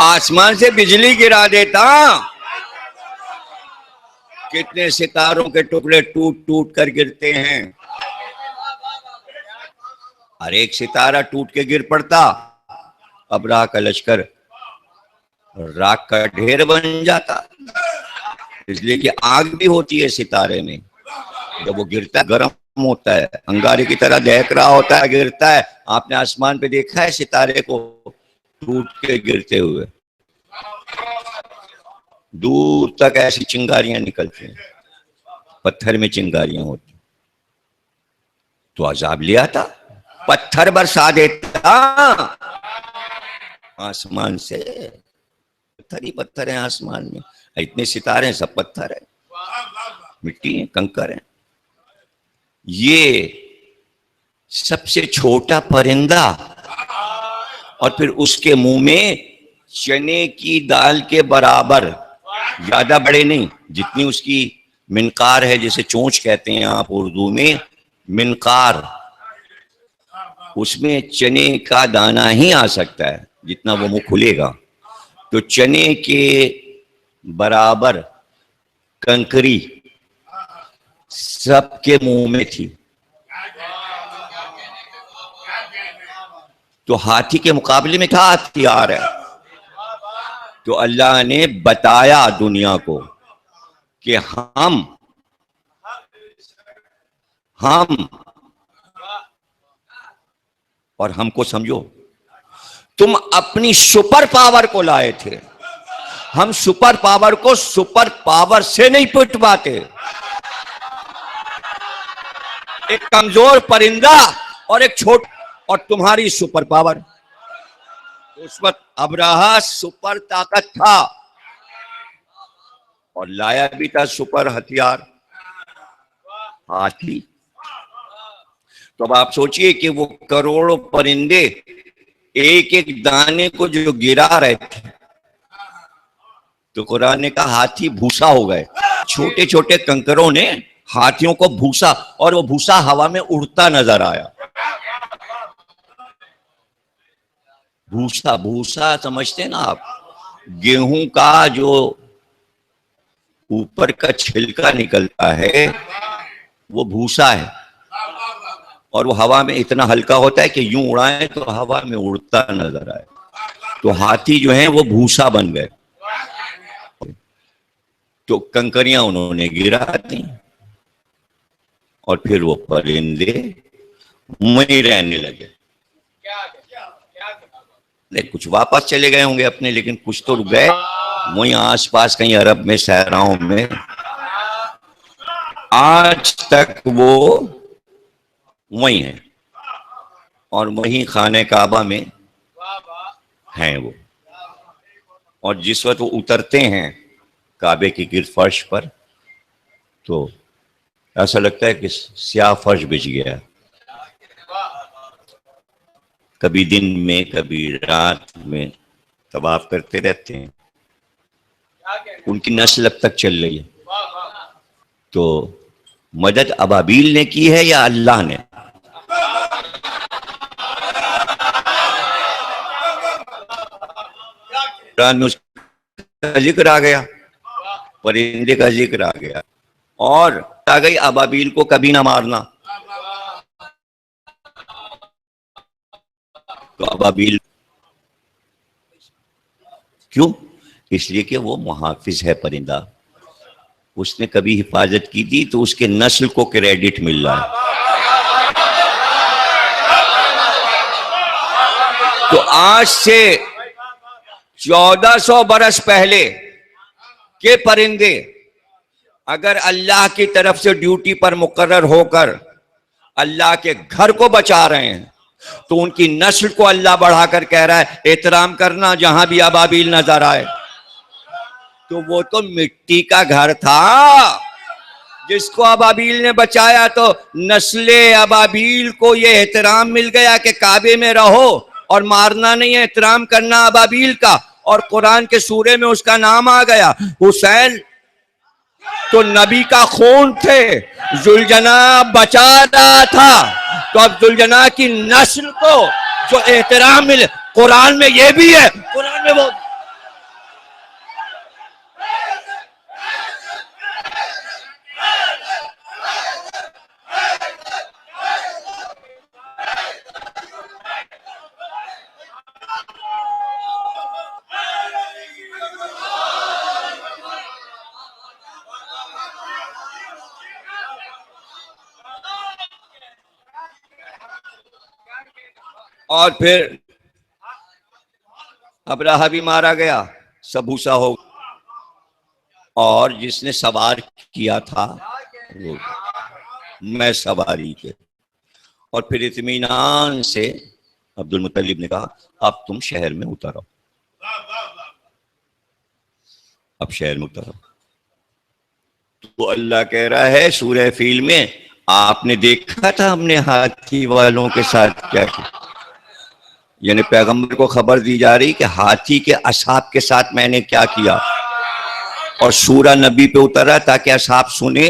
آسمان سے بجلی گرا دیتا، کتنے ستاروں کے ٹکڑے ٹوٹ ٹوٹ کر گرتے ہیں. ہر ایک ستارہ ٹوٹ کے گر پڑتا، ابراہ کا لشکر راکھ کا ڈھیر بن جاتا. اس لیے کہ آگ بھی ہوتی ہے ستارے میں، جب وہ گرتا ہے گرم ہوتا ہے، انگارے کی طرح دہک رہا ہوتا ہے، گرتا ہے. آپ نے آسمان پہ دیکھا ہے ستارے کو ٹوٹ کے گرتے ہوئے؟ دور تک ایسی چنگاریاں نکلتی ہیں، پتھر میں چنگاریاں ہوتی. تو عذاب لیا تھا، پتھر برسا دیتا آسمان سے. پتھر ہی پتھر ہیں آسمان میں، اتنے ستارے ہیں، سب پتھر ہیں، مٹی ہیں، کنکر ہیں. یہ سب سے چھوٹا پرندہ، اور پھر اس کے منہ میں چنے کی دال کے برابر، زیادہ بڑے نہیں، جتنی اس کی منقار ہے، جسے چونچ کہتے ہیں آپ اردو میں، منقار، اس میں چنے کا دانہ ہی آ سکتا ہے جتنا وہ منہ کھلے گا. تو چنے کے برابر کنکری سب کے منہ میں تھی. تو ہاتھی کے مقابلے میں کیا ہتھیار ہے؟ تو اللہ نے بتایا دنیا کو کہ ہم ہم اور ہم کو سمجھو، تم اپنی سپر پاور کو لائے تھے، ہم سپر پاور کو سپر پاور سے نہیں پٹ پاتے. ایک کمزور پرندہ اور ایک چھوٹ اور تمہاری سپر پاور. اس وقت ابراہا سپر طاقت تھا اور لایا بھی تھا سپر ہتھیار، ہاتھی. تو اب آپ سوچئے کہ وہ کروڑوں پرندے ایک ایک دانے کو جو گرا رہے تھے، تو قرآن نے کہا ہاتھی بھوسا ہو گئے. چھوٹے چھوٹے کنکروں نے ہاتھیوں کو بھوسا، اور وہ بھوسا ہوا میں اڑتا نظر آیا. بھوسا بھوسا سمجھتے نا آپ، گیہوں کا جو اوپر کا چھلکا نکلتا ہے وہ بھوسا ہے، اور وہ ہوا میں اتنا ہلکا ہوتا ہے کہ یوں اڑائیں تو ہوا میں اڑتا نظر آئے. تو ہاتھی جو ہیں وہ بھوسا بن گئے. تو کنکریاں انہوں نے گرا دی اور پھر وہ پرندے وہیں رہنے لگے. کچھ واپس چلے گئے ہوں گے اپنے، لیکن کچھ تو گئے وہیں آس پاس کہیں عرب میں صحراؤں میں. آج تک وہ وہیں ہیں اور وہیں خانہ کعبہ میں ہیں وہ. اور جس وقت وہ اترتے ہیں کعبے کی گرد فرش پر تو ایسا لگتا ہے کہ سیاہ فرش بچ گیا. کبھی دن میں کبھی رات میں طواف کرتے رہتے ہیں. ان کی نسل اب تک چل رہی ہے. تو مدد ابابیل نے کی ہے یا اللہ نے؟ قرآن میں اس کا ذکر آ گیا، پرندے کا ذکر آ گیا، اور آ گئی ابابیل کو کبھی نہ مارنا. تو ابابیل کیوں؟ اس لیے کہ وہ محافظ ہے پرندہ، اس نے کبھی حفاظت کی تھی تو اس کے نسل کو کریڈٹ مل رہا ہے. تو آج سے 1400 برس پہلے کے پرندے اگر اللہ کی طرف سے ڈیوٹی پر مقرر ہو کر اللہ کے گھر کو بچا رہے ہیں تو ان کی نسل کو اللہ بڑھا کر کہہ رہا ہے احترام کرنا جہاں بھی ابابیل نظر آئے. تو وہ تو مٹی کا گھر تھا جس کو ابابیل نے بچایا، تو نسل ابابیل کو یہ احترام مل گیا کہ کعبے میں رہو اور مارنا نہیں ہے، احترام کرنا ابابیل کا. اور قرآن کے سورے میں اس کا نام آ گیا. حسین تو نبی کا خون تھے، ذوالجناح بچا رہا تھا. تو اب ذوالجناح کی نسل کو جو احترام ملے، قرآن میں یہ بھی ہے. قرآن میں وہ اور پھر ابراہا بھی مارا گیا، سب بھوسا ہو. اور جس نے سوار کیا تھا وہ میں سواری کے. اور پھر اطمینان سے عبد المطلب نے کہا اب تم شہر میں اترو، اب شہر میں اترو. تو اللہ کہہ رہا ہے سورہ فیل میں، آپ نے دیکھا تھا ہم نے ہاتھی والوں کے ساتھ کیا کیا. یعنی پیغمبر کو خبر دی جا رہی کہ ہاتھی کے اصحاب کے ساتھ میں نے کیا کیا. اور سورہ نبی پہ اترا تاکہ اصحاب سنیں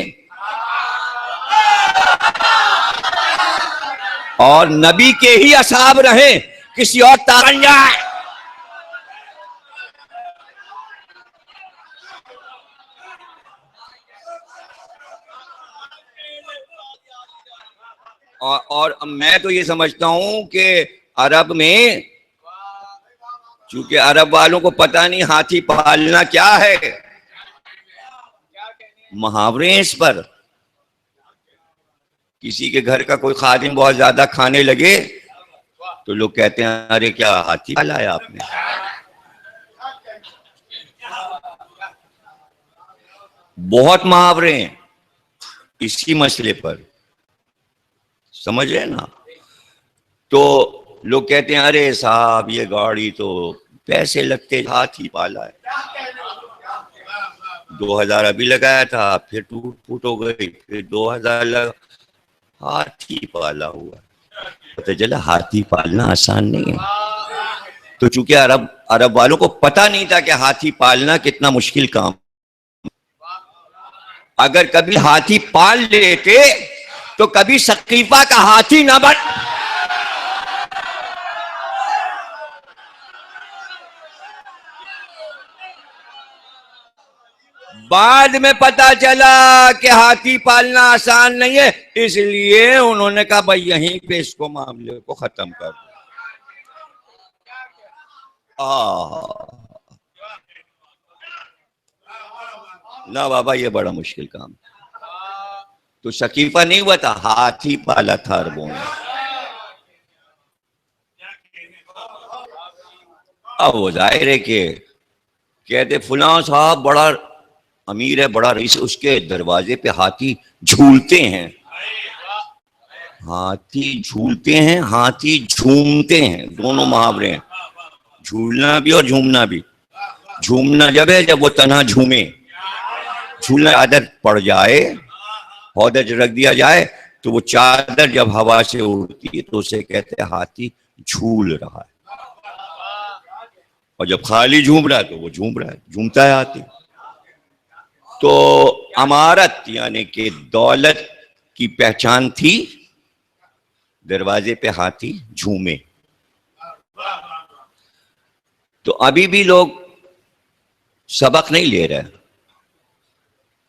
اور نبی کے ہی اصحاب رہیں، کسی اور تارن جائے. اور میں تو یہ سمجھتا ہوں کہ عرب میں، چونکہ عرب والوں کو پتہ نہیں ہاتھی پالنا کیا ہے، محاورے اس پر. کسی کے گھر کا کوئی خادم بہت زیادہ کھانے لگے تو لوگ کہتے ہیں ارے کیا ہاتھی پالا ہے آپ نے. بہت محاورے ہیں اسی مسئلے پر, سمجھ رہے نا. تو لوگ کہتے ہیں ارے صاحب یہ گاڑی تو پیسے لگتے, ہاتھی پالا ہے. 2000 ابھی لگایا تھا, پھر ٹوٹ پھوٹ ہو گئی, پھر 2000 لگا, ہاتھی پالا ہوا. پتہ چلا ہاتھی پالنا آسان نہیں ہے. تو چونکہ عرب والوں کو پتہ نہیں تھا کہ ہاتھی پالنا کتنا مشکل کام. اگر کبھی ہاتھی پال لیتے تو کبھی ثقیفہ کا ہاتھی نہ بن. بعد میں پتا چلا کہ ہاتھی پالنا آسان نہیں ہے, اس لیے انہوں نے کہا بھائی یہیں پہ اس کو معاملے کو ختم کر دو. نہ بابا یہ بڑا مشکل کام. تو ثقیفہ نہیں ہوا تھا, ہاتھی پالا تھا عربوں نے. اب وہ ظاہر ہے کہ کہتے فلاں صاحب بڑا امیر ہے, بڑا رئیس, اس کے دروازے پہ ہاتھی جھولتے ہیں. ہاتھی جھولتے ہیں, ہاتھی جھومتے ہیں, دونوں محاورے ہیں. جھولنا بھی اور جھومنا بھی. جھومنا جب ہے جب وہ تنہا جھومے, جھولنا عادت پڑ جائے, عادت رکھ دیا جائے, تو وہ چادر جب ہوا سے اڑتی ہے تو اسے کہتے ہیں ہاتھی جھول رہا ہے. اور جب خالی جھوم رہا ہے تو وہ جھوم رہا ہے, جھومتا ہے ہاتھی. تو امارت یعنی کہ دولت کی پہچان تھی دروازے پہ ہاتھی جھومے. تو ابھی بھی لوگ سبق نہیں لے رہے.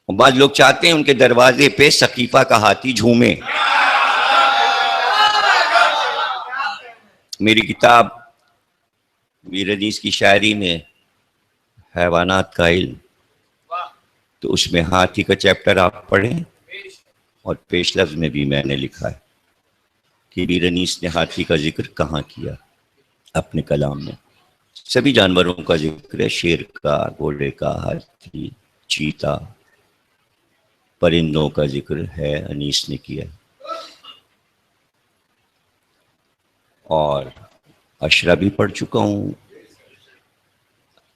بعض لوگ چاہتے ہیں ان کے دروازے پہ ثقیفہ کا ہاتھی جھومے. میری کتاب میر انیس کی شاعری میں حیوانات کا علم, تو اس میں ہاتھی کا چیپٹر آپ پڑھیں, اور پیش لفظ میں بھی میں نے لکھا ہے کہ میر انیس نے ہاتھی کا ذکر کہاں کیا اپنے کلام میں. سبھی جانوروں کا ذکر ہے, شیر کا, گھوڑے کا, ہاتھی, چیتا, پرندوں کا ذکر ہے, انیس نے کیا. اور اشرا بھی پڑھ چکا ہوں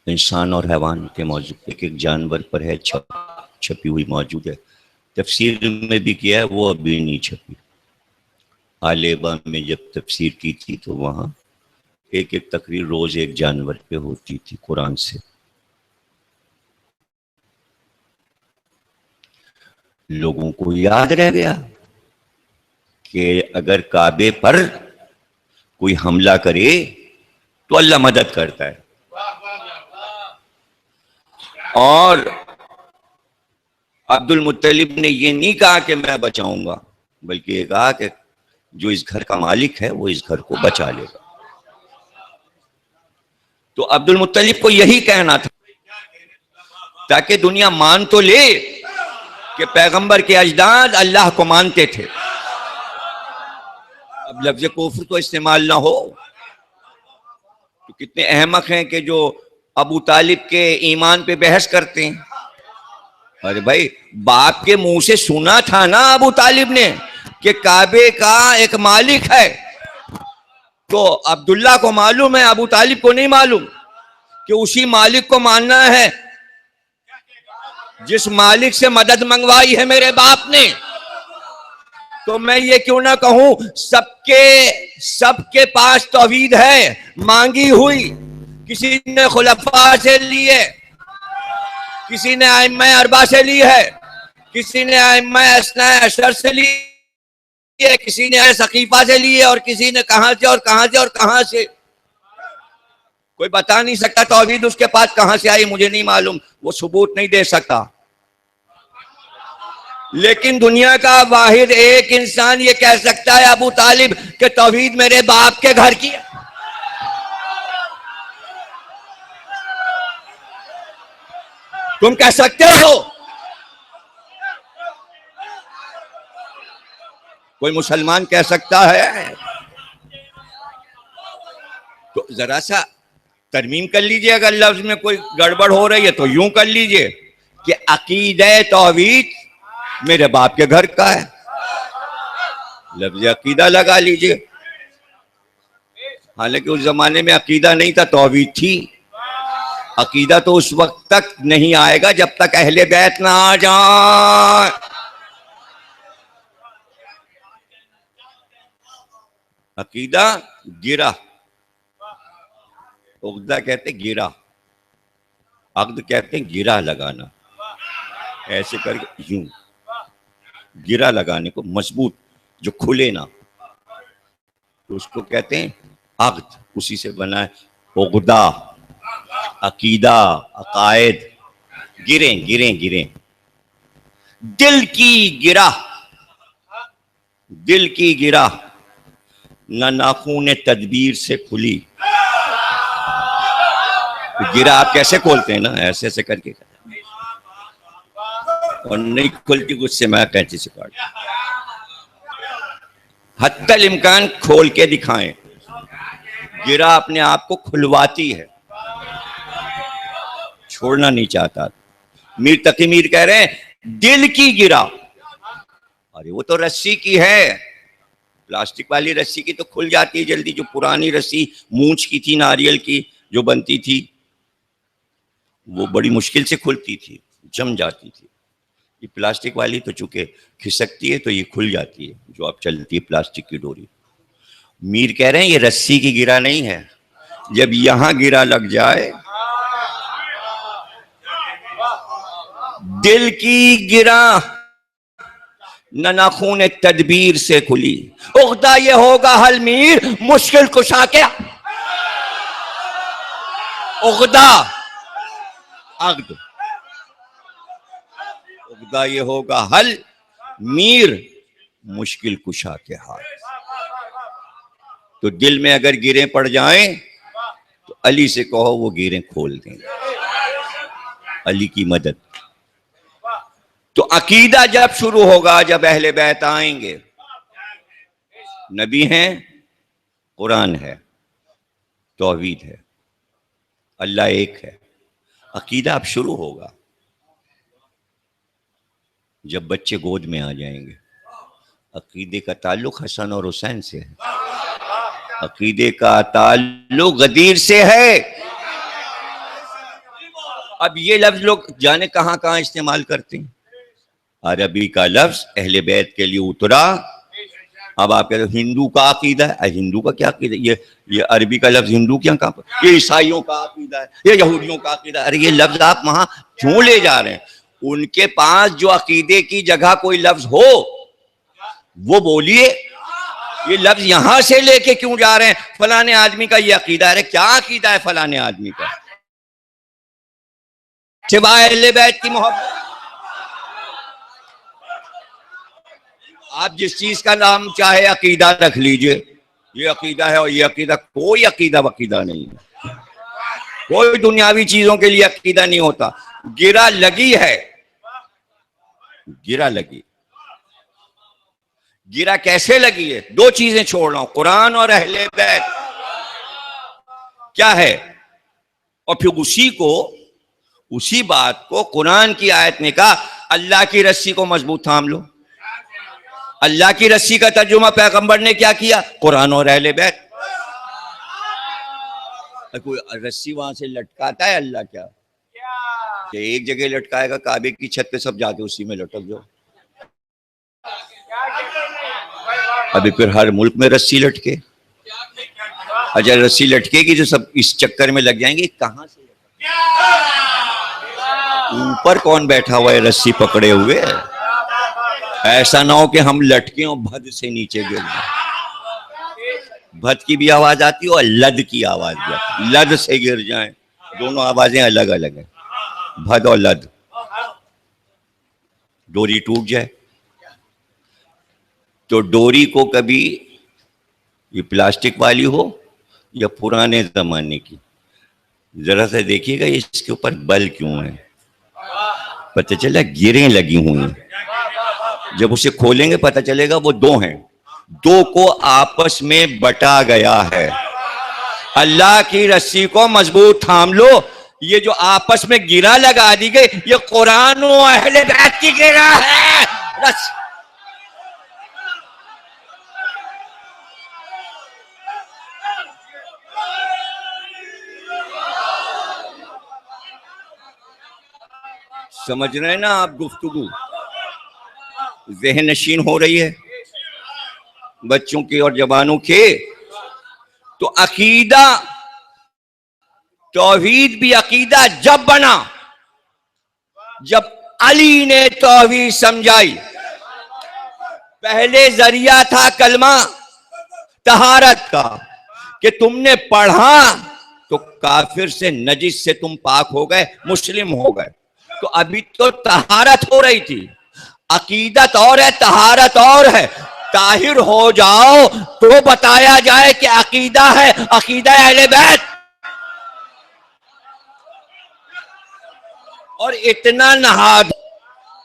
انسان اور حیوان کے موضوع, ایک ایک جانور پر ہے چھپی ہوئی موجود ہے. تفسیر میں بھی کیا ہے, وہ ابھی نہیں چھپی. آلیبا میں جب تفسیر کی تھی تو وہاں ایک ایک تقریر روز ایک جانور پہ ہوتی تھی قرآن سے. لوگوں کو یاد رہ گیا کہ اگر کعبے پر کوئی حملہ کرے تو اللہ مدد کرتا ہے. اور عبد المطلب نے یہ نہیں کہا کہ میں بچاؤں گا, بلکہ یہ کہا کہ جو اس گھر کا مالک ہے وہ اس گھر کو بچا لے گا. تو عبد المطلب کو یہی کہنا تھا تاکہ دنیا مان تو لے کہ پیغمبر کے اجداد اللہ کو مانتے تھے. اب لفظ کفر تو استعمال نہ ہو, تو کتنے احمق ہیں کہ جو ابو طالب کے ایمان پہ بحث کرتے ہیں. ارے بھائی باپ کے منہ سے سنا تھا نا ابو طالب نے کہ کعبے کا ایک مالک ہے, تو عبداللہ کو معلوم ہے, ابو طالب کو نہیں معلوم کہ اسی مالک کو ماننا ہے جس مالک سے مدد منگوائی ہے میرے باپ نے. تو میں یہ کیوں نہ کہوں سب کے پاس توحید ہے مانگی ہوئی, کسی نے خلفاء سے لی ہے, کسی نے ائمہ اربعہ سے لی ہے, کسی نے ائمہ اثنا عشر سے لی ہے, کسی نے ثقیفہ سے لی ہے, اور کسی نے کہاں سے اور کہاں سے اور کہاں سے. کوئی بتا نہیں سکتا توحید اس کے پاس کہاں سے آئی, مجھے نہیں معلوم, وہ ثبوت نہیں دے سکتا. لیکن دنیا کا واحد ایک انسان یہ کہہ سکتا ہے ابو طالب کہ توحید میرے باپ کے گھر کی ہے. تم کہہ سکتے ہو؟ کوئی مسلمان کہہ سکتا ہے؟ تو ذرا سا ترمیم کر لیجئے، اگر لفظ میں کوئی گڑبڑ ہو رہی ہے تو یوں کر لیجئے کہ عقیدہ توحید میرے باپ کے گھر کا ہے، لفظ عقیدہ لگا لیجئے. حالانکہ اس زمانے میں عقیدہ نہیں تھا، توحید تھی. عقیدہ تو اس وقت تک نہیں آئے گا جب تک اہل بیت نہ آ جائیں. عقیدہ گرا، عقدہ کہتے ہیں گرا، عقد کہتے ہیں گرا لگانا، ایسے کر کے یوں گرا لگانے کو، مضبوط جو کھلے نا، تو اس کو کہتے ہیں عقد. اسی سے بنا ہے عقدہ، عقیدہ، عقائد. گریں گریں گریں، دل کی گرہ، دل کی گرہ نہ ناخون تدبیر سے کھلی. گرہ آپ کیسے کھولتے ہیں نا، ایسے ایسے کر کے، اور نہیں کھلتی کچھ سے میں کینچی سے کاٹ. حتی الامکان کھول کے دکھائیں. گرہ اپنے آپ کو کھلواتی ہے، چھوڑنا نہیں چاہتا. میر تقی میر کہہ رہے ہیں دل کی گرہ. ارے وہ تو رسی کی ہے، پلاسٹک والی رسی کی تو کھل جاتی ہے جلدی. جو پرانی رسی مونچھ کی تھی ناریل کی جو بنتی تھی، وہ بڑی مشکل سے کھلتی تھی، جم جاتی تھی. یہ پلاسٹک والی تو چونکہ کھسکتی ہے تو یہ کھل جاتی ہے، جو اب چلتی ہے پلاسٹک کی ڈوری. میر کہہ رہے ہیں یہ رسی کی گرہ نہیں ہے، جب یہاں گرہ لگ جائے، دل کی گرہ نہ ناخون تدبیر سے کھلی. عقدہ یہ ہوگا حل میر مشکل کشا کے. عقدہ عقد، عقدہ یہ ہوگا حل میر مشکل کشا کے ہاتھ. تو دل میں اگر گیریں پڑ جائیں تو علی سے کہو وہ گیریں کھول دیں، علی کی مدد. تو عقیدہ جب شروع ہوگا جب اہل بیت آئیں گے. نبی ہیں، قرآن ہے، توحید ہے، اللہ ایک ہے. عقیدہ اب شروع ہوگا جب بچے گود میں آ جائیں گے. عقیدے کا تعلق حسن اور حسین سے ہے، عقیدے کا تعلق غدیر سے ہے. اب یہ لفظ لوگ جانے کہاں کہاں استعمال کرتے ہیں. عربی کا لفظ اہل بیت کے لیے اترا. اب آپ کہتے ہیں ہندو کا عقیدہ ہے. ہندو کا کیا عقیدہ؟ یہ عربی کا لفظ ہندو کیا کہاں پر؟ یہ عیسائیوں کا عقیدہ ہے، یہ یہودیوں کا عقیدہ ہے. ارے یہ لفظ آپ وہاں کیوں لے جا رہے ہیں؟ ان کے پاس جو عقیدے کی جگہ کوئی لفظ ہو وہ بولیے. یہ لفظ یہاں سے لے کے کیوں جا رہے ہیں؟ فلانے آدمی کا یہ عقیدہ ہے. ارے کیا عقیدہ ہے فلانے آدمی کا سوائے اہل بیت کی محبت؟ آپ جس چیز کا نام چاہے عقیدہ رکھ لیجئے، یہ عقیدہ ہے اور یہ عقیدہ. کوئی عقیدہ وقیدہ نہیں ہے، کوئی دنیاوی چیزوں کے لیے عقیدہ نہیں ہوتا. گرہ لگی ہے، گرہ لگی. گرہ کیسے لگی ہے؟ دو چیزیں چھوڑ رہا ہوں، قرآن اور اہل بیت. کیا ہے؟ اور پھر اسی بات کو قرآن کی آیت نے کہا اللہ کی رسی کو مضبوط تھام لو. اللہ کی رسی کا ترجمہ پیغمبر نے کیا کیا؟ قرآن اور اہل بیت. کوئی رسی وہاں سے لٹکاتا ہے اللہ کیا؟ کہ ایک جگہ لٹکائے گا کعبے کی چھت پہ سب جاتے اسی میں لٹک جاؤ. ابھی پھر ہر ملک میں رسی لٹکے. اچھا رسی لٹکے گی جو سب اس چکر میں لگ جائیں گے. کہاں سے اوپر کون بیٹھا ہوا ہے رسی پکڑے ہوئے؟ ایسا نہ ہو کہ ہم لٹکیں اور بھد سے نیچے گر جائیں. بھد کی بھی آواز آتی ہے اور لد کی آواز بھی آتی ہے. لد سے گر جائیں، دونوں آوازیں الگ الگ ہیں، بھد اور لد. ڈوری ٹوٹ جائے تو ڈوری کو کبھی یہ پلاسٹک والی ہو یا پرانے زمانے کی، ذرا سا دیکھیے گا اس کے اوپر بل کیوں ہے. پتہ چلا گیریں لگی ہوئی ہیں. جب اسے کھولیں گے پتہ چلے گا وہ دو ہیں، دو کو آپس میں بٹا گیا ہے۔ اللہ کی رسی کو مضبوط تھام لو، یہ جو آپس میں گرا لگا دی گئی یہ قرآن و اہل بیت کی گرا ہے۔ سمجھ رہے ہیں نا آپ؟ گفتگو ذہن نشین ہو رہی ہے بچوں کی اور جوانوں کے۔ تو عقیدہ، توحید بھی عقیدہ جب بنا جب علی نے توحید سمجھائی۔ پہلے ذریعہ تھا کلمہ طہارت کا کہ تم نے پڑھا تو کافر سے، نجس سے تم پاک ہو گئے، مسلم ہو گئے۔ تو ابھی تو طہارت ہو رہی تھی، عقیدت اور ہے طہارت اور ہے۔ طاہر ہو جاؤ تو بتایا جائے کہ عقیدہ ہے، عقیدہ اہل بیت۔ اور اتنا نہاد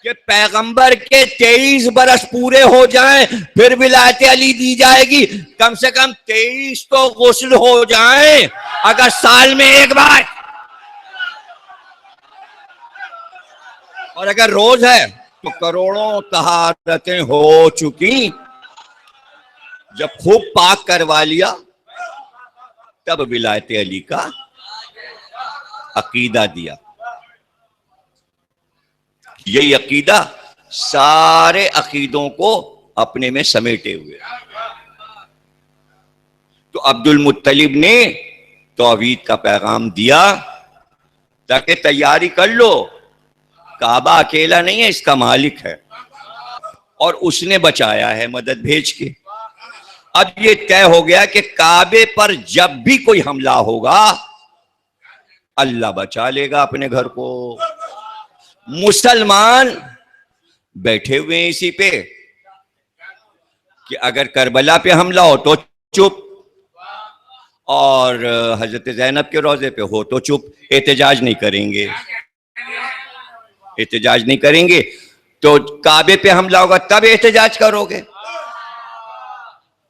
کہ پیغمبر کے 23 برس پورے ہو جائیں پھر ولایت علی دی جائے گی، کم سے کم 23 تو غسل ہو جائیں اگر سال میں ایک بار، اور اگر روز ہے تو کروڑوں طہارتیں ہو چکی۔ جب خوب پاک کروا لیا تب ولایت علی کا عقیدہ دیا۔ یہی عقیدہ سارے عقیدوں کو اپنے میں سمیٹے ہوئے۔ تو عبد المطلب نے توحید کا پیغام دیا تاکہ تیاری کر لو، کعبہ اکیلا نہیں ہے، اس کا مالک ہے، اور اس نے بچایا ہے مدد بھیج کے۔ اب یہ طے ہو گیا کہ کعبے پر جب بھی کوئی حملہ ہوگا اللہ بچا لے گا اپنے گھر کو۔ مسلمان بیٹھے ہوئے ہیں اسی پہ کہ اگر کربلا پہ حملہ ہو تو چپ، اور حضرت زینب کے روضے پہ ہو تو چپ، احتجاج نہیں کریں گے، احتجاج نہیں کریں گے۔ تو کعبے پہ حملہ ہوگا تب احتجاج کرو گے،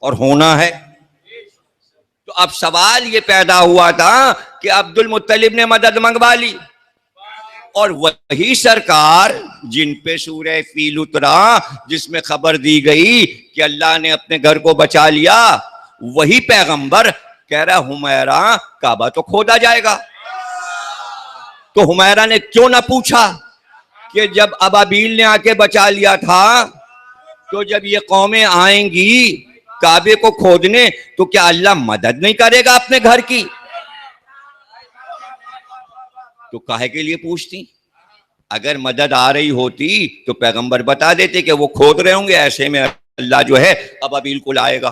اور ہونا ہے۔ تو اب سوال یہ پیدا ہوا تھا کہ عبد المطلب نے مدد منگوا لی، اور وہی سرکار جن پہ سورہ فیل اترا، جس میں خبر دی گئی کہ اللہ نے اپنے گھر کو بچا لیا، وہی پیغمبر کہہ رہا حمیرہ کعبہ تو کھودا جائے گا۔ تو حمیرہ نے کیوں نہ پوچھا کہ جب ابابیل نے آ کے بچا لیا تھا تو جب یہ قومیں آئیں گی کعبے کو کھودنے تو کیا اللہ مدد نہیں کرے گا اپنے گھر کی؟ تو کاہے کے لیے پوچھتی؟ اگر مدد آ رہی ہوتی تو پیغمبر بتا دیتے کہ وہ کھود رہے ہوں گے، ایسے میں اللہ جو ہے ابابیل کو لائے گا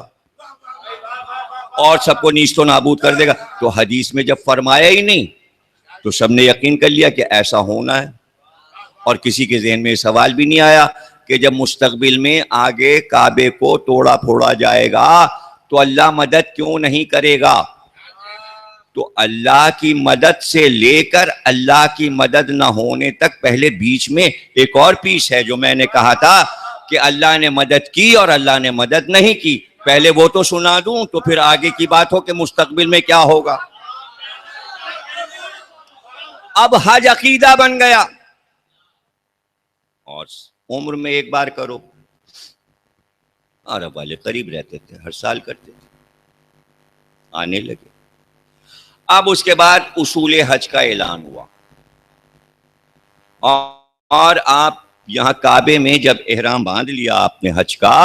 اور سب کو نیست و نابود کر دے گا۔ تو حدیث میں جب فرمایا ہی نہیں تو سب نے یقین کر لیا کہ ایسا ہونا ہے، اور کسی کے ذہن میں سوال بھی نہیں آیا کہ جب مستقبل میں آگے کعبے کو توڑا پھوڑا جائے گا تو اللہ مدد کیوں نہیں کرے گا؟ تو اللہ کی مدد سے لے کر اللہ کی مدد نہ ہونے تک پہلے بیچ میں ایک اور پیس ہے جو میں نے کہا تھا کہ اللہ نے مدد کی اور اللہ نے مدد نہیں کی۔ پہلے وہ تو سنا دوں تو پھر آگے کی بات ہو کہ مستقبل میں کیا ہوگا۔ اب حج عقیدہ بن گیا، اور عمر میں ایک بار کرو۔ عرب والے قریب رہتے تھے، ہر سال کرتے تھے، آنے لگے۔ اب اس کے بعد اصول حج کا اعلان ہوا، اور آپ یہاں کعبے میں جب احرام باندھ لیا آپ نے حج کا،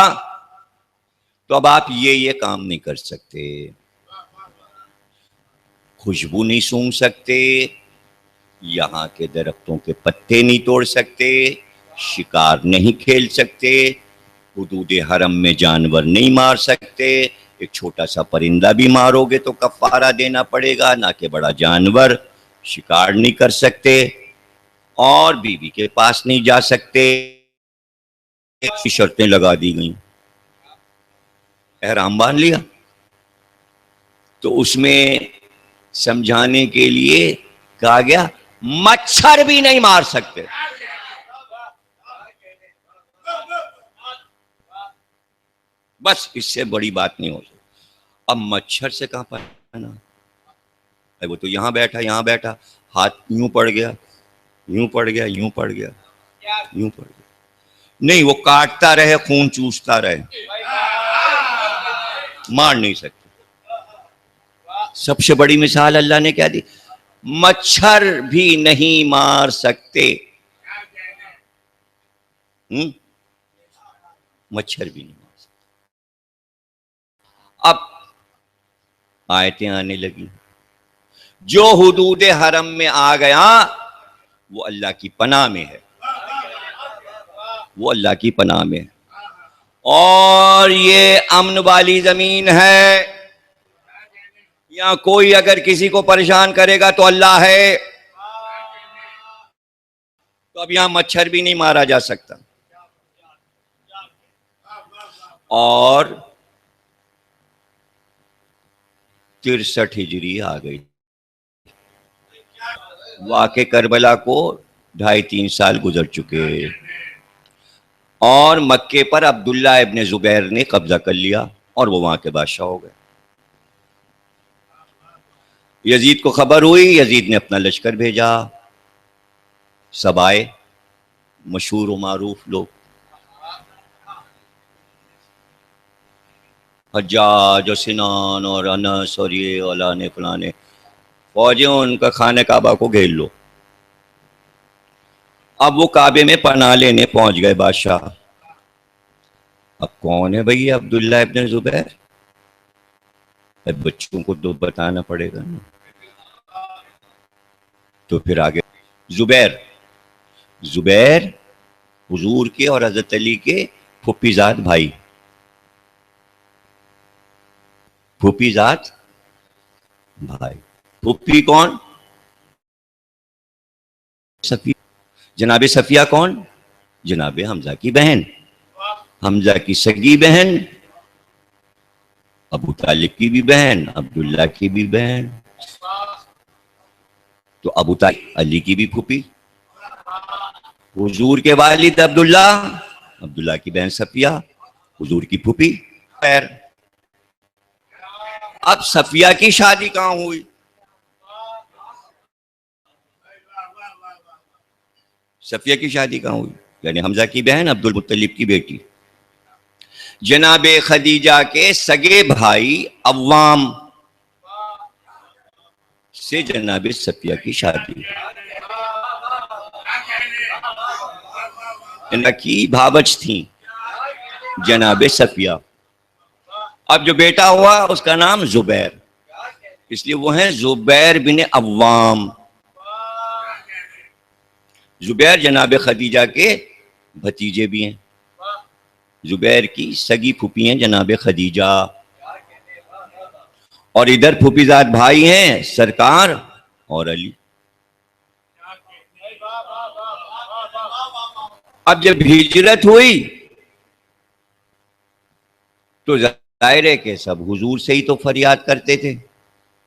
تو اب آپ یہ کام نہیں کر سکتے، خوشبو نہیں سونگھ سکتے، یہاں کے درختوں کے پتے نہیں توڑ سکتے، شکار نہیں کھیل سکتے، حدود حرم میں جانور نہیں مار سکتے۔ ایک چھوٹا سا پرندہ بھی مارو گے تو کفارہ دینا پڑے گا، نہ کہ بڑا جانور۔ شکار نہیں کر سکتے، اور بیوی کے پاس نہیں جا سکتے، شرطیں لگا دی گئیں۔ احرام باندھ لیا تو اس میں سمجھانے کے لیے کہا گیا مچھر بھی نہیں مار سکتے۔ بس اس سے بڑی بات نہیں ہو سکتی. اب مچھر سے کہاں پناہ؟ وہ تو یہاں بیٹھا, ہاتھ یوں پڑ گیا, یوں پڑ گیا, یوں پڑ گیا, یوں پڑ گیا. نہیں, وہ کاٹتا رہے, خون چوستا رہے, مار نہیں سکتے. سب سے بڑی مثال اللہ نے کیا دی؟ مچھر بھی نہیں مار سکتے. مچھر بھی نہیں مار سکتے. اب آیتیں آنے لگی. جو حدود حرم میں آ گیا وہ اللہ کی پناہ میں ہے, وہ اللہ کی پناہ میں ہے. اور یہ امن والی زمین ہے, یہاں کوئی اگر کسی کو پریشان کرے گا تو اللہ ہے. تو اب یہاں مچھر بھی نہیں مارا جا سکتا. اور 63 ہجری آ گئی. واقع کربلا کو 2.5-3 سال گزر چکے, اور مکے پر عبداللہ ابن زبیر نے قبضہ کر لیا اور وہ وہاں کے بادشاہ ہو گئے. یزید کو خبر ہوئی, یزید نے اپنا لشکر بھیجا. سب آئے, مشہور و معروف لوگ, حجاج اور سنان اور انس اور یہ اولانے فلانے فوجیں, ان کا خانہ کعبہ کو گھیر لو. اب وہ کعبے میں پناہ لینے پہنچ گئے بادشاہ. اب کون ہے بھئی عبداللہ ابن زبیر؟ اب بچوں کو تو بتانا پڑے گا نا. تو پھر آگے زبیر حضور کے اور حضرت علی کے پھوپھی زاد بھائی. پھوپھی زاد بھائی. پھوپھی کون؟ صفیہ. جناب صفیہ کون؟ جناب حمزہ کی بہن, حمزہ کی سگی بہن, ابو طالب کی بھی بہن, عبداللہ کی بھی بہن. تو ابو طالب علی کی بھی پھوپھی, حضور کے والد عبداللہ, عبداللہ کی بہن صفیہ, حضور کی پھوپھی. خیر, اب صفیہ کی شادی کہاں ہوئی؟ صفیہ کی شادی کہاں ہوئی؟ یعنی حمزہ کی بہن عبد المطلب کی بیٹی جناب خدیجہ کے سگے بھائی عوام سے جناب صفیہ کی شادی. ان کی بھاوچ تھیں جناب صفیہ. اب جو بیٹا ہوا اس کا نام زبیر, اس لیے وہ ہیں زبیر بن عوام. زبیر جناب خدیجہ کے بھتیجے بھی ہیں. زبیر کی سگی پھوپھی ہیں جناب خدیجہ, اور ادھر پھوپھی زاد بھائی ہیں سرکار اور علی. اب جب ہجرت ہوئی تو ظاہر ہے کہ سب حضور سے ہی تو فریاد کرتے تھے.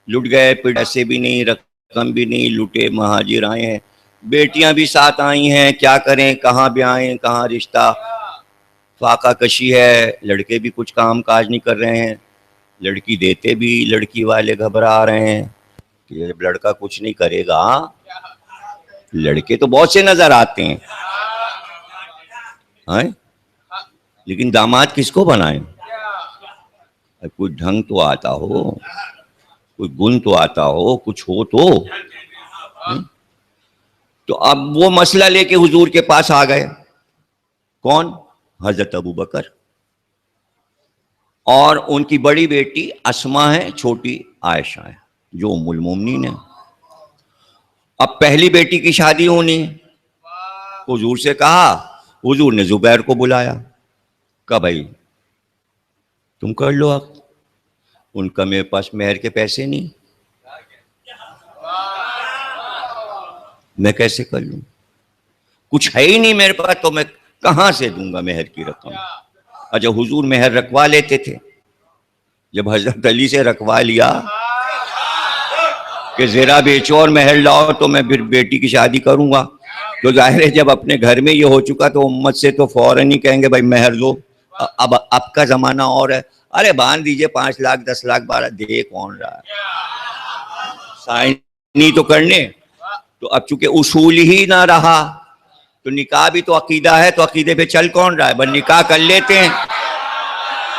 لٹ گئے, پیسے بھی نہیں, رقم بھی نہیں, لٹے مہاجر آئے ہیں, بیٹیاں بھی ساتھ آئی ہیں, کیا کریں, کہاں بھی آئیں, کہاں رشتہ, فاقہ کشی ہے, لڑکے بھی کچھ کام کاج نہیں کر رہے ہیں, لڑکی دیتے بھی لڑکی والے گھبرا رہے ہیں کہ جب لڑکا کچھ نہیں کرے گا. لڑکے تو بہت سے نظر آتے ہیں لیکن داماد کس کو بنائیں؟ کوئی ڈھنگ تو آتا ہو, کوئی گن تو آتا ہو, کچھ ہو تو. تو اب وہ مسئلہ لے کے حضور کے پاس آ گئے. کون؟ حضرت ابو بکر, اور ان کی بڑی بیٹی اسما ہے, چھوٹی عائشہ ہے جو ام المومنین ہے. اب پہلی بیٹی کی شادی ہونی, حضور سے کہا, حضور نے زبیر کو بلایا, کہا بھائی تم کر لو. اب ان کا میرے پاس مہر کے پیسے نہیں, میں کیسے کر لوں, کچھ ہے ہی نہیں میرے پاس, تو میں کہاں سے دوں گا مہر کی رقم. اچھا, حضور مہر رکھوا لیتے تھے. جب حضرت علی سے رکھوا لیا کہ زیرہ بیچو اور مہر لاؤ تو میں پھر بیٹی کی شادی کروں گا, تو ظاہر ہے جب اپنے گھر میں یہ ہو چکا تو امت سے تو فوراً ہی کہیں گے بھائی مہر دو, اب کا زمانہ اور ہے، ارے باندھ دیجئے 5 لاکھ 10 لاکھ 12، دے کون رہا ہے، سائن نہیں تو کرنے. تو اب چونکہ اصول ہی نہ رہا تو نکاح بھی تو عقیدہ ہے، تو عقیدے پہ چل کون رہا ہے، بس نکاح کر لیتے ہیں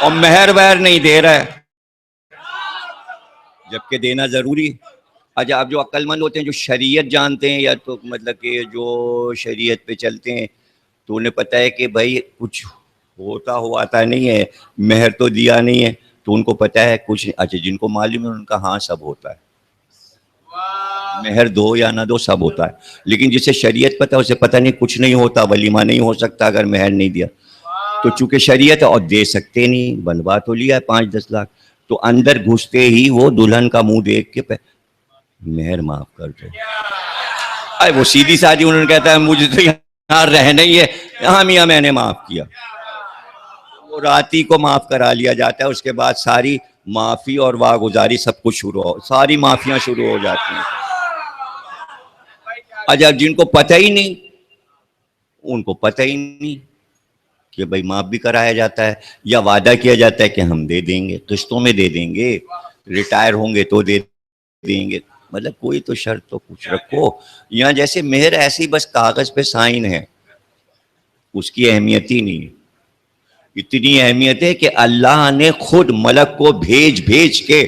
اور مہر وہر نہیں دے رہا ہے، جبکہ دینا ضروری. اچھا اب جو عقل مند ہوتے ہیں، جو شریعت جانتے ہیں، یا تو مطلب کہ جو شریعت پہ چلتے ہیں، تو انہیں پتہ ہے کہ بھائی کچھ ہوتا ہوا آتا نہیں ہے، مہر تو دیا نہیں ہے، تو ان کو پتہ ہے کچھ. اچھا جن کو معلوم ہے ان کا ہاں سب ہوتا ہے، مہر دو یا نہ دو سب ہوتا ہے. لیکن جسے شریعت پتہ ہے اسے پتہ نہیں کچھ نہیں ہوتا، ولیمہ نہیں ہو سکتا اگر مہر نہیں دیا. تو چونکہ شریعت ہے اور دے سکتے نہیں، بنوا تو لیا ہے 5-10 لاکھ، تو اندر گھستے ہی وہ دلہن کا منہ دیکھ کے مہر معاف کر دو. ارے وہ سیدھی سادھی انہوں نے کہتا ہے مجھے تو یہاں رہنا ہی ہے، ہاں میاں میں نے معاف کیا. وہ راتی کو معاف کرا لیا جاتا ہے، اس کے بعد ساری معافی اور واگزاری سب کچھ شروع ہو، ساری معافیاں شروع ہو جاتی ہیں. اچھا جن کو پتہ ہی نہیں، ان کو پتہ ہی نہیں کہ بھائی معاف بھی کرایا جاتا ہے، یا وعدہ کیا جاتا ہے کہ ہم دے دیں گے، قسطوں میں دے دیں گے، ریٹائر ہوں گے تو دے دیں گے. مطلب کوئی تو شرط تو کچھ رکھو. یہاں جیسے مہر ایسی بس کاغذ پہ سائن ہے، اس کی اہمیت ہی نہیں ہے. اتنی اہمیت ہے کہ اللہ نے خود ملک کو بھیج کے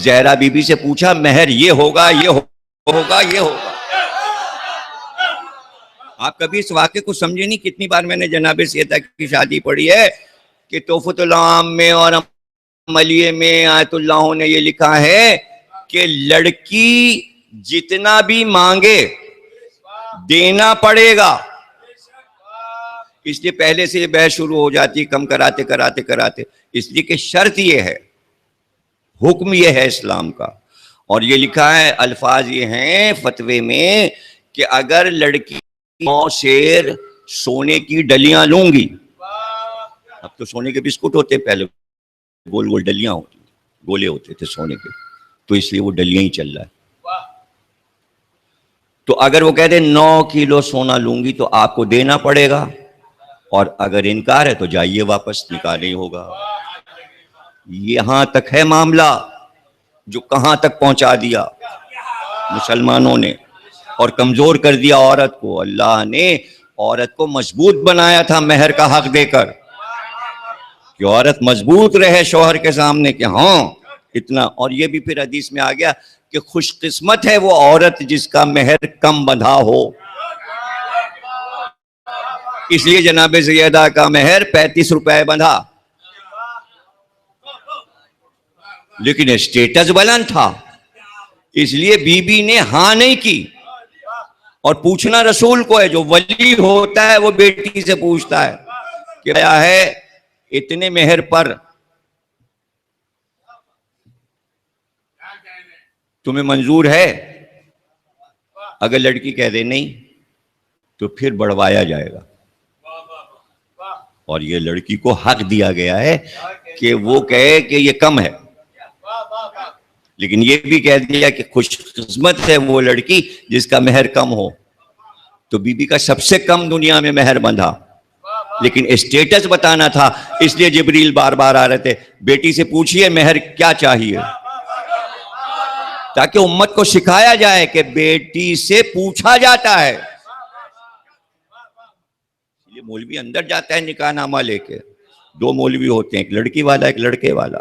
زہرا بی بی سے پوچھا مہر یہ ہوگا، یہ ہوگا، یہ ہوگا. آپ کبھی اس واقعے کو سمجھے نہیں. کتنی بار میں نے جناب سیدہ کی شادی پڑھی ہے کہ تحفۃ العام میں اور عملیے میں آیت اللہ نے یہ لکھا ہے کہ لڑکی جتنا بھی مانگے دینا پڑے گا. اس لیے پہلے سے یہ بحث شروع ہو جاتی کم کراتے کراتے کراتے، اس لیے کہ شرط یہ ہے، حکم یہ ہے اسلام کا. اور یہ لکھا ہے، الفاظ یہ ہیں فتوے میں کہ اگر لڑکی 9 شیر سونے کی ڈلیاں لوں گی، اب تو سونے کے بسکٹ ہوتے، پہلے گول گول ڈلیاں ہوتی، گولے ہوتے تھے سونے کے، تو اس لیے وہ ڈلیاں ہی چل رہا ہے. تو اگر وہ کہتے 9 کلو سونا لوں گی تو آپ کو دینا پڑے گا، اور اگر انکار ہے تو جائیے واپس، نکاح نہیں ہوگا. یہاں تک ہے معاملہ، جو کہاں تک پہنچا دیا مسلمانوں نے اور کمزور کر دیا عورت کو. اللہ نے عورت کو مضبوط بنایا تھا مہر کا حق دے کر، کہ عورت مضبوط رہے شوہر کے سامنے کہ ہاں اتنا. اور یہ بھی پھر حدیث میں آ گیا کہ خوش قسمت ہے وہ عورت جس کا مہر کم بندھا ہو. اس لیے جناب سیدہ کا مہر 35 روپے بندھا، لیکن اسٹیٹس بلند تھا، اس لیے بی بی نے ہاں نہیں کی. اور پوچھنا رسول کو ہے، جو ولی ہوتا ہے وہ بیٹی سے پوچھتا ہے کہ کیا ہے اتنے مہر پر تمہیں منظور ہے. اگر لڑکی کہہ دے نہیں تو پھر بڑھوایا جائے گا. اور یہ لڑکی کو حق دیا گیا ہے کہ وہ کہے کہ یہ کم ہے، لیکن یہ بھی کہہ دیا کہ خوش قسمت ہے وہ لڑکی جس کا مہر کم ہو. تو بی بی کا سب سے کم دنیا میں مہر بندھا، لیکن اسٹیٹس بتانا تھا، اس لیے جبریل بار بار آ رہے تھے، بیٹی سے پوچھئے مہر کیا چاہیے، تاکہ امت کو سکھایا جائے کہ بیٹی سے پوچھا جاتا ہے. یہ مولوی اندر جاتا ہے نکاح نامہ لے کے، 2 مولوی ہوتے ہیں، ایک لڑکی والا ایک لڑکے والا،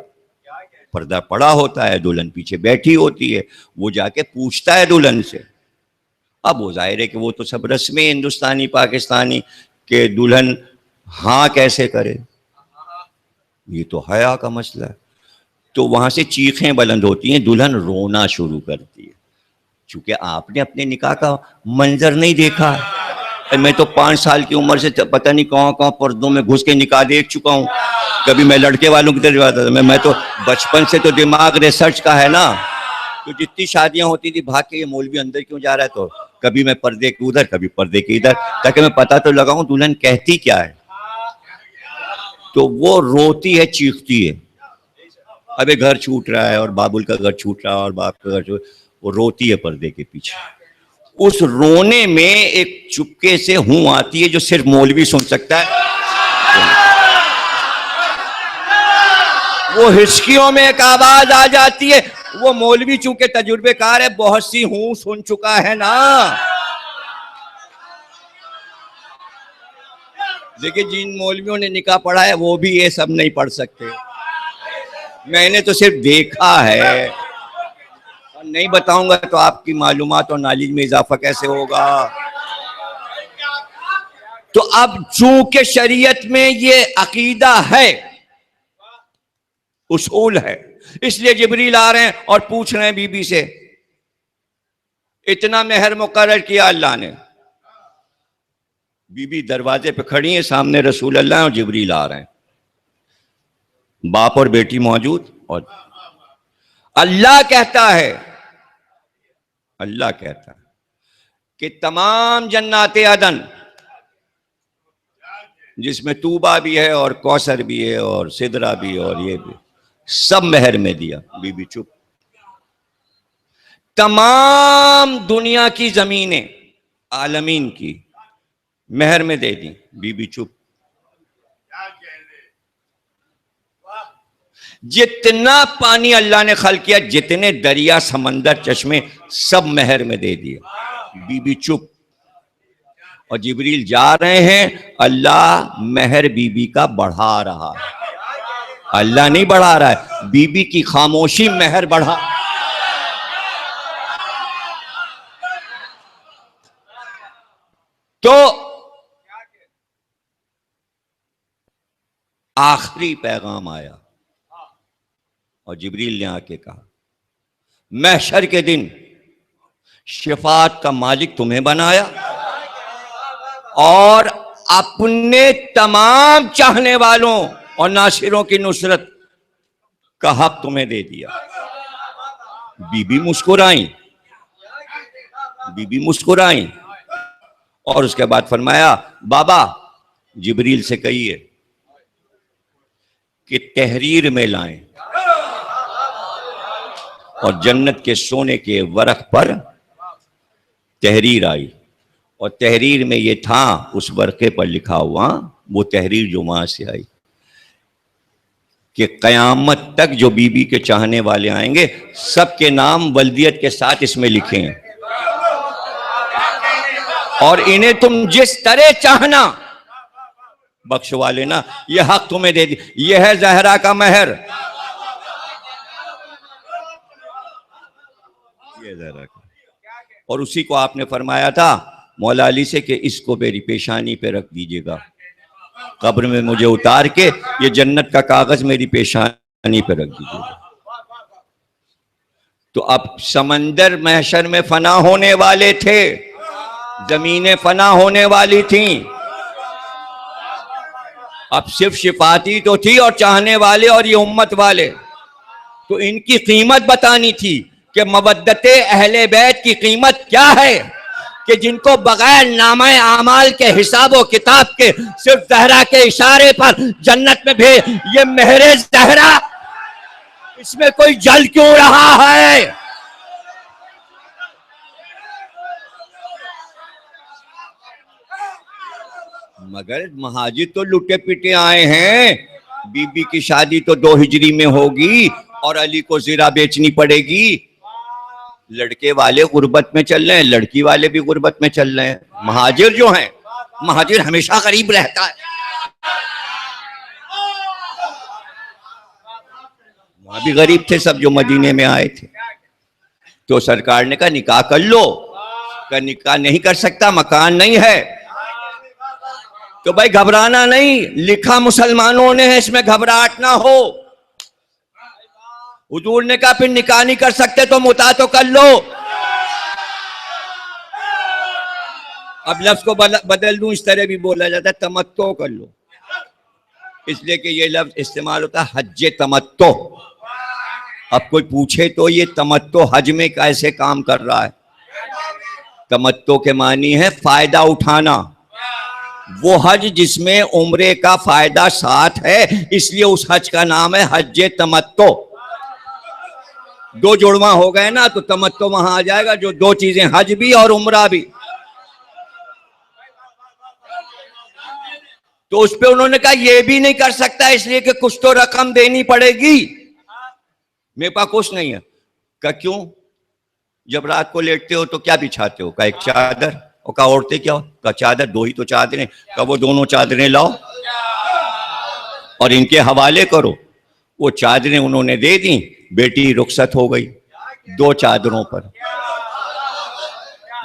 پردہ پڑا ہوتا ہے، دلہن پیچھے بیٹھی ہوتی ہے، وہ جا کے پوچھتا ہے دلہن سے. اب وہ ظاہر ہے کہ وہ تو سب رسمیں ہندوستانی پاکستانی کہ دلہن ہاں کیسے کرے، یہ تو حیا کا مسئلہ ہے. تو وہاں سے چیخیں بلند ہوتی ہیں، دلہن رونا شروع کرتی ہے، چونکہ آپ نے اپنے نکاح کا منظر نہیں دیکھا. میں تو 5 سال کی عمر سے پتہ نہیں کہاں پردوں میں گھس کے نکاح دیکھ چکا ہوں. کبھی میں لڑکے والوں کی طرف آتا تھا، میں تو بچپن سے تو دماغ ریسرچ کا ہے نا، تو جتنی شادیاں ہوتی تھی بھاگ کے یہ مولوی اندر کیوں جا رہا ہے، تو کبھی میں پردے کے ادھر کبھی پردے کے ادھر، تاکہ میں پتہ تو لگاؤں دلہن کہتی کیا ہے. تو وہ روتی ہے چیختی ہے، ابے گھر چھوٹ رہا ہے اور بابل کا گھر چھوٹ رہا ہے اور باپ کا گھر چھوٹ، وہ روتی ہے پردے کے پیچھے. اس رونے میں ایک چپکے سے ہوں آتی ہے جو صرف مولوی سن سکتا ہے. وہ ہچکیوں میں ایک آواز آ جاتی ہے. وہ مولوی چونکہ تجربے کار ہے, بہت سی ہوں سن چکا ہے نا. دیکھیں جن مولویوں نے نکاح پڑھا ہے وہ بھی یہ سب نہیں پڑھ سکتے. میں نے تو صرف دیکھا ہے, اور نہیں بتاؤں گا تو آپ کی معلومات اور نالج میں اضافہ کیسے ہوگا. تو اب چونکہ شریعت میں یہ عقیدہ ہے, اصول ہے, اس لیے جبریل آ رہے ہیں اور پوچھ رہے ہیں بی بی سے. اتنا مہر مقرر کیا اللہ نے. بی بی دروازے پہ کھڑی ہیں, سامنے رسول اللہ اور جبریل آ رہے ہیں, باپ اور بیٹی موجود. اور اللہ کہتا ہے کہ تمام جنات عدن, جس میں طوبہ بھی ہے اور کوثر بھی ہے اور سدرہ بھی ہے اور یہ بھی, سب مہر میں دیا. بی بی چپ. تمام دنیا کی زمینیں عالمین کی مہر میں دے دی. بی بی چپ. جتنا پانی اللہ نے خلق کیا, جتنے دریا سمندر چشمے, سب مہر میں دے دیا. بی بی چپ. اور جبریل جا رہے ہیں, اللہ مہر بی بی کا بڑھا رہا ہے. اللہ نہیں بڑھا رہا ہے, بی بی کی خاموشی مہر بڑھا. تو آخری پیغام آیا اور جبریل نے آ کے کہا, محشر کے دن شفاعت کا مالک تمہیں بنایا اور اپنے تمام چاہنے والوں اور ناصروں کی نصرت کا حق تمہیں دے دیا. بی بی مسکرائیں, اور اس کے بعد فرمایا, بابا جبریل سے کہیے کہ تحریر میں لائیں. اور جنت کے سونے کے ورق پر تحریر آئی, اور تحریر میں یہ تھا, اس ورقے پر لکھا ہوا, وہ تحریر جو وہاں سے آئی, کہ قیامت تک جو بی بی کے چاہنے والے آئیں گے, سب کے نام ولدیت کے ساتھ اس میں لکھے ہیں, اور انہیں تم جس طرح چاہنا بخشوا لینا. یہ حق تمہیں دے دی. یہ ہے زہرا کا مہر. اور اسی کو آپ نے فرمایا تھا مولا علی سے کہ اس کو میری پیشانی پہ رکھ دیجئے گا, قبر میں مجھے اتار کے یہ جنت کا کاغذ میری پیشانی پہ رکھ دیجئے گا. تو اب سمندر محشر میں فنا ہونے والے تھے, زمینیں فنا ہونے والی تھیں, اب صرف شفاعتی تو تھی اور چاہنے والے اور یہ امت والے. تو ان کی قیمت بتانی تھی کہ مودت اہل بیت کی قیمت کیا ہے, کہ جن کو بغیر نامہ اعمال کے حساب و کتاب کے صرف زہرا کے اشارے پر جنت میں بھی. یہ مہر زہرا, اس میں کوئی جل کیوں رہا ہے؟ مگر مہاجر تو لٹے پٹے آئے ہیں. بی بی کی شادی تو 2 ہجری میں ہوگی اور علی کو زرہ بیچنی پڑے گی. لڑکے والے غربت میں چل رہے ہیں, لڑکی والے بھی غربت میں چل رہے ہیں. مہاجر جو ہیں, مہاجر ہمیشہ غریب رہتا ہے. وہاں بھی غریب تھے سب جو مدینے میں آئے تھے. تو سرکار نے کہا نکاح کر لو. کہ نکاح نہیں کر سکتا, مکان نہیں ہے. تو بھائی گھبرانا نہیں, لکھا مسلمانوں نے ہے, اس میں گھبراہٹ نہ ہو. حضور نے کہا پھر نکاح نہیں کر سکتے تو متع تو کر لو. اب لفظ کو بدل دوں, اس طرح بھی بولا جاتا ہے تمتع کر لو, اس لیے کہ یہ لفظ استعمال ہوتا ہے حج تمتع. اب کوئی پوچھے تو یہ تمتع حج میں کیسے کام کر رہا ہے؟ تمتع کے معنی ہے فائدہ اٹھانا. وہ حج جس میں عمرے کا فائدہ ساتھ ہے, اس لیے اس حج کا نام ہے حج تمتع. 2 جڑواں ہو گئے نا تو تمتع وہاں آ جائے گا, جو 2 چیزیں حج بھی اور عمرہ بھی. تو اس پہ انہوں نے کہا یہ بھی نہیں کر سکتا اس لیے کہ کچھ تو رقم دینی پڑے گی، میرے پاس کچھ نہیں ہے۔ کہا کیوں؟ جب رات کو لیٹتے ہو تو کیا بچھاتے ہو؟ کہا ایک چادر۔ اور کہا اوڑھتے کیا ہو؟ کہا چادر، دو ہی تو چادریں۔ کہا وہ دونوں چادریں لاؤ اور ان کے حوالے کرو۔ وہ چادریں انہوں نے دے دیں، بیٹی رخصت ہو گئی دو چادروں پر،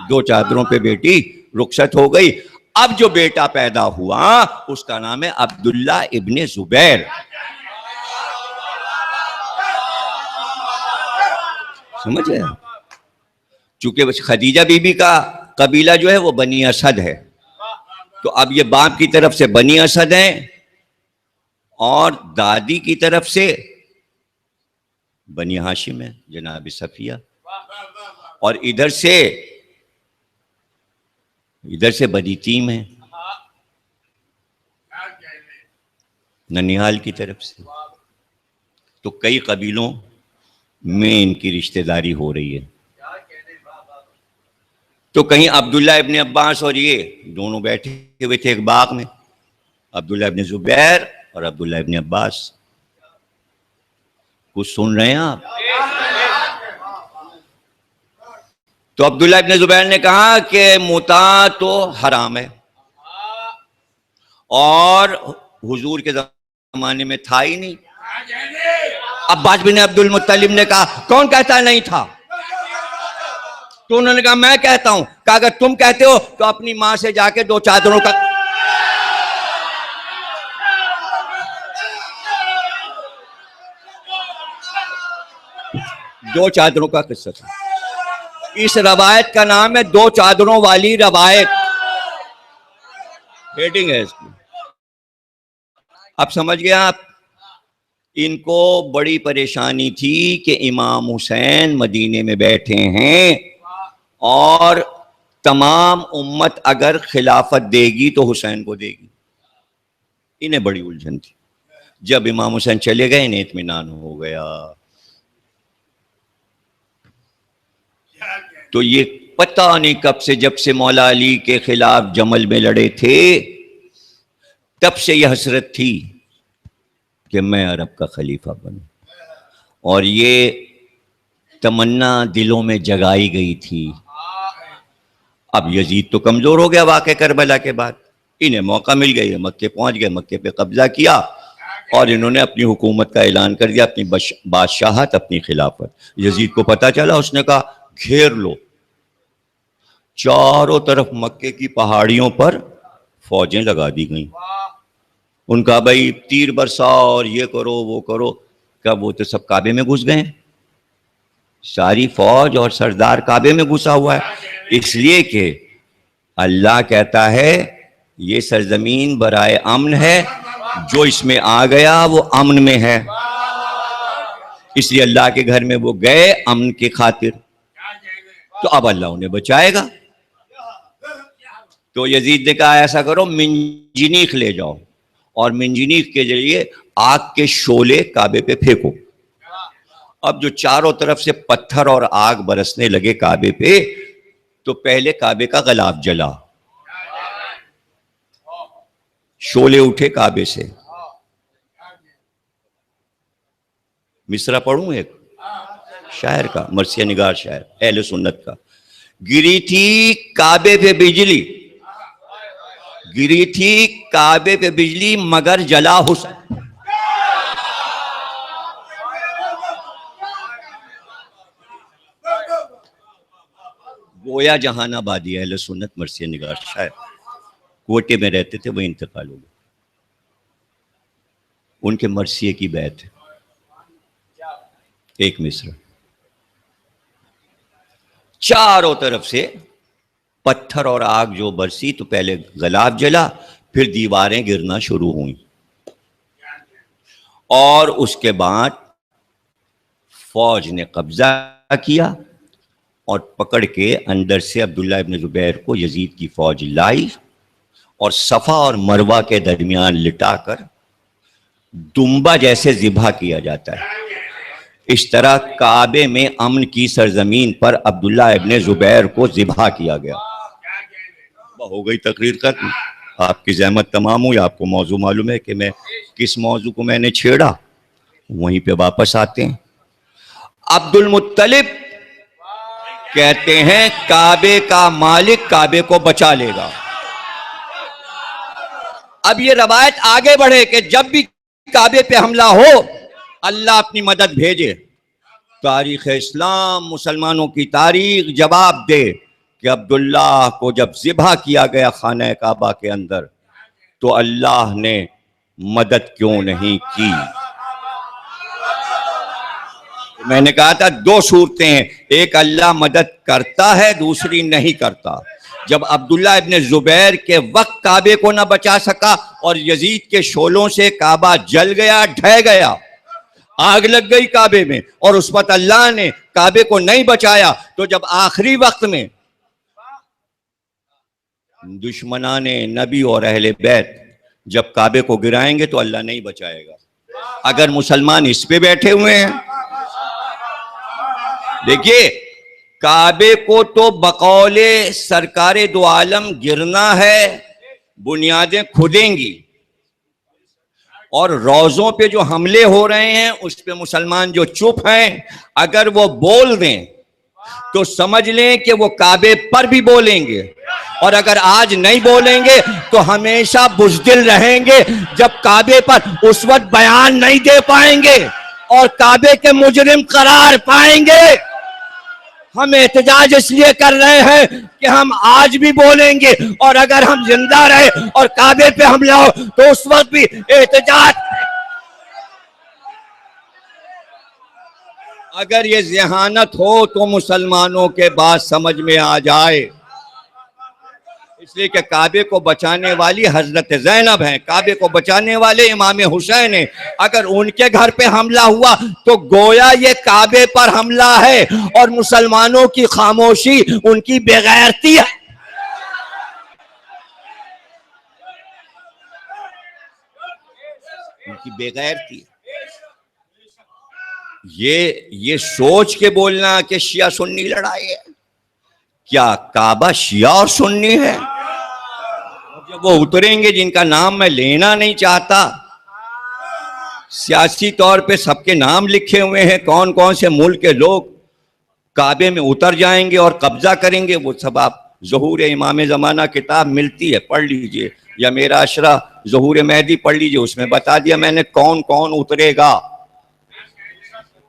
دو چادروں پہ بیٹی رخصت ہو گئی۔ اب جو بیٹا پیدا ہوا اس کا نام ہے عبداللہ ابن زبیر۔ سمجھ گئے؟ چونکہ خدیجہ بی بی کا قبیلہ جو ہے وہ بنی اسد ہے، تو اب یہ باپ کی طرف سے بنی اسد ہیں اور دادی کی طرف سے بنی ہاشم ہے، جناب صفیہ، اور ادھر سے بنی تیم ہے ننیال کی طرف سے۔ تو کئی قبیلوں میں ان کی رشتہ داری ہو رہی ہے۔ تو کہیں عبداللہ ابن عباس اور یہ دونوں بیٹھے ہوئے تھے ایک باغ میں، عبداللہ ابن زبیر اور عبداللہ ابن عباس۔ کچھ سن رہے ہیں آپ؟ تو عبداللہ ابن زبیر نے کہا کہ متع تو حرام ہے، اور حضور کے زمانے میں تھا ہی نہیں۔ عباس بن عبد المطلب نے کہا کون کہتا ہے نہیں تھا؟ تو انہوں نے کہا میں کہتا ہوں۔ کہا اگر تم کہتے ہو تو اپنی ماں سے جا کے دو چادروں کا قصہ تھا۔ اس روایت کا نام ہے دو چادروں والی روایت، ہیڈنگ ہے اس کی۔ اب سمجھ گئے آپ؟ ان کو بڑی پریشانی تھی کہ امام حسین مدینے میں بیٹھے ہیں اور تمام امت اگر خلافت دے گی تو حسین کو دے گی۔ انہیں بڑی الجھن تھی۔ جب امام حسین چلے گئے انہیں اطمینان ہو گیا۔ تو یہ پتہ نہیں کب سے، جب سے مولا علی کے خلاف جمل میں لڑے تھے تب سے یہ حسرت تھی کہ میں عرب کا خلیفہ بنوں، اور یہ تمنا دلوں میں جگائی گئی تھی۔ اب یزید تو کمزور ہو گیا واقع کربلا کے بعد، انہیں موقع مل گیا، یہ مکے پہنچ گئے، مکے پہ قبضہ کیا اور انہوں نے اپنی حکومت کا اعلان کر دیا، اپنی بادشاہت، اپنی خلافت۔ یزید کو پتہ چلا، اس نے کہا گھیر لو۔ چاروں طرف مکے کی پہاڑیوں پر فوجیں لگا دی گئیں۔ ان کا بھائی تیر برساؤ اور یہ کرو وہ کرو۔ کیا وہ تو سب کعبے میں گھس گئے ہیں، ساری فوج اور سردار کعبے میں گھسا ہوا ہے، اس لیے کہ اللہ کہتا ہے یہ سرزمین برائے امن ہے، جو اس میں آ گیا وہ امن میں ہے، اس لیے اللہ کے گھر میں وہ گئے امن کی خاطر، تو اب اللہ انہیں بچائے گا۔ تو یزید نے کہا ایسا کرو منجنیق لے جاؤ اور منجنیق کے ذریعے آگ کے شعلے کعبے پہ پھینکو۔ اب جو چاروں طرف سے پتھر اور آگ برسنے لگے کعبے پہ، تو پہلے کعبے کا غلاف جلا، شعلے اٹھے کعبے سے۔ مصرع پڑھوں ایک شاعر کا، مرثیہ نگار شاعر اہل سنت کا۔ گری تھی کعبے پہ بجلی، گری تھی کعبے پہ بجلی مگر جلا حسین۔ گویا جہان آبادی اہل سنت مرثیہ نگار شاعر، کوٹے میں رہتے تھے، وہ انتقال ہو گئے۔ ان کے مرثیے کی بیت ہے، ایک مصرع۔ چاروں طرف سے پتھر اور آگ جو برسی، تو پہلے غلاف جلا، پھر دیواریں گرنا شروع ہوئیں، اور اس کے بعد فوج نے قبضہ کیا اور پکڑ کے اندر سے عبداللہ ابن زبیر کو یزید کی فوج لائی اور صفا اور مروہ کے درمیان لٹا کر دمبا جیسے ذبح کیا جاتا ہے، اس طرح کعبے میں امن کی سرزمین پر عبداللہ ابن زبیر کو ذبح کیا گیا۔ ہو گئی تقریر ختم۔ آپ کی زحمت تمام ہوئی. آپ کو موضوع معلوم ہے کہ میں کس موضوع کو میں نے چھیڑا. وہیں پہ واپس آتے ہیں. عبد المطلب کہتے ہیں کعبے کا مالک کعبے کو بچا لے گا. اب یہ روایت آگے بڑھے کہ جب بھی کعبے پہ حملہ ہو اللہ اپنی مدد بھیجے. تاریخ اسلام مسلمانوں کی تاریخ جواب دے کہ عبداللہ کو جب ذبح کیا گیا خانہ کعبہ کے اندر تو اللہ نے مدد کیوں نہیں کی. میں نے کہا تھا دو صورتیں ہیں, ایک اللہ مدد کرتا ہے, دوسری نہیں کرتا. جب عبداللہ ابن زبیر کے وقت کعبے کو نہ بچا سکا اور یزید کے شعلوں سے کعبہ جل گیا, ڈھہ گیا, آگ لگ گئی کعبے میں, اور اس وقت اللہ نے کعبے کو نہیں بچایا, تو جب آخری وقت میں دشمنان نبی اور اہل بیت جب کعبے کو گرائیں گے تو اللہ نہیں بچائے گا. اگر مسلمان اس پہ بیٹھے ہوئے ہیں, دیکھیے کعبے کو تو بقول سرکار دو عالم گرنا ہے, بنیادیں کھدیں گی, اور روزوں پہ جو حملے ہو رہے ہیں اس پہ مسلمان جو چپ ہیں اگر وہ بول دیں تو سمجھ لیں کہ وہ کعبے پر بھی بولیں گے, اور اگر آج نہیں بولیں گے تو ہمیشہ بزدل رہیں گے جب کعبے پر اس وقت بیان نہیں دے پائیں گے اور کعبے کے مجرم قرار پائیں گے. ہم احتجاج اس لیے کر رہے ہیں کہ ہم آج بھی بولیں گے, اور اگر ہم زندہ رہے اور کعبے پہ حملہ ہو تو اس وقت بھی احتجاج. اگر یہ ذہانت ہو تو مسلمانوں کے بات سمجھ میں آ جائے. اس لیے کہ کعبے کو بچانے والی حضرت زینب ہیں, کعبے کو بچانے والے امام حسین ہیں. اگر ان کے گھر پہ حملہ ہوا تو گویا یہ کعبے پر حملہ ہے, اور مسلمانوں کی خاموشی ان کی بے غیرتی ہے. ان کی بے غیرتی ہے. یہ سوچ کے بولنا کہ شیعہ سنی لڑائی ہے. کیا کعبہ شیعہ اور سنی ہے؟ جب وہ اتریں گے جن کا نام میں لینا نہیں چاہتا, سیاسی طور پہ سب کے نام لکھے ہوئے ہیں, کون کون سے ملک کے لوگ کعبے میں اتر جائیں گے اور قبضہ کریں گے, وہ سب آپ ظہور امام زمانہ کتاب ملتی ہے, پڑھ لیجئے, یا میرا اشرا ظہور مہدی پڑھ لیجئے, اس میں بتا دیا میں نے کون کون اترے گا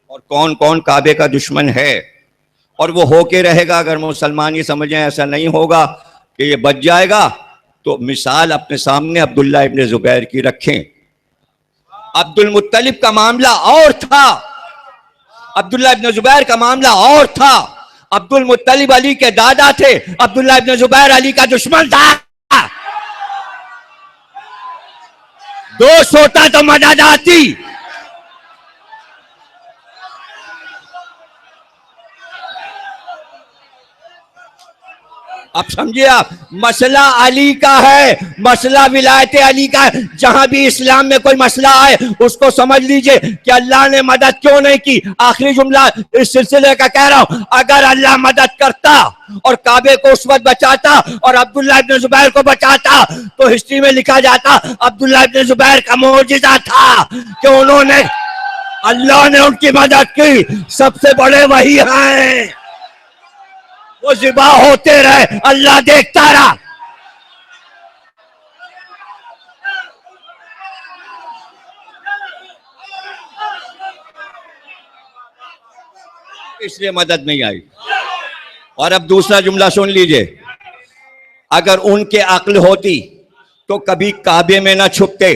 اور کون کون کعبے کا دشمن ہے, اور وہ ہو کے رہے گا. اگر مسلمان یہ سمجھیں ایسا نہیں ہوگا کہ یہ بچ جائے گا تو مثال اپنے سامنے عبداللہ ابن زبیر کی رکھیں. عبد المطلب کا معاملہ اور تھا, عبداللہ ابن زبیر کا معاملہ اور تھا. عبد المطلب علی کے دادا تھے, عبداللہ ابن زبیر علی کا دشمن تھا. دوست ہوتا تو مدد آتی. اب سمجھے آپ, مسئلہ علی کا ہے, مسئلہ ولایت علی کا ہے. جہاں بھی اسلام میں کوئی مسئلہ آئے اس کو سمجھ لیجئے کہ اللہ نے مدد کیوں نہیں کی. آخری جملہ اس سلسلے کا کہہ رہا ہوں, اگر اللہ مدد کرتا اور کعبے کو اس وقت بچاتا اور عبداللہ ابن زبیر کو بچاتا تو ہسٹری میں لکھا جاتا عبداللہ ابن زبیر کا معجزہ تھا کہ انہوں نے, اللہ نے ان کی مدد کی. سب سے بڑے وہی ہیں, وہ ذبح ہوتے رہے, اللہ دیکھتا رہا. اس لیے مدد نہیں آئی. اور اب دوسرا جملہ سن لیجئے, اگر ان کے عقل ہوتی تو کبھی کعبے میں نہ چھپتے,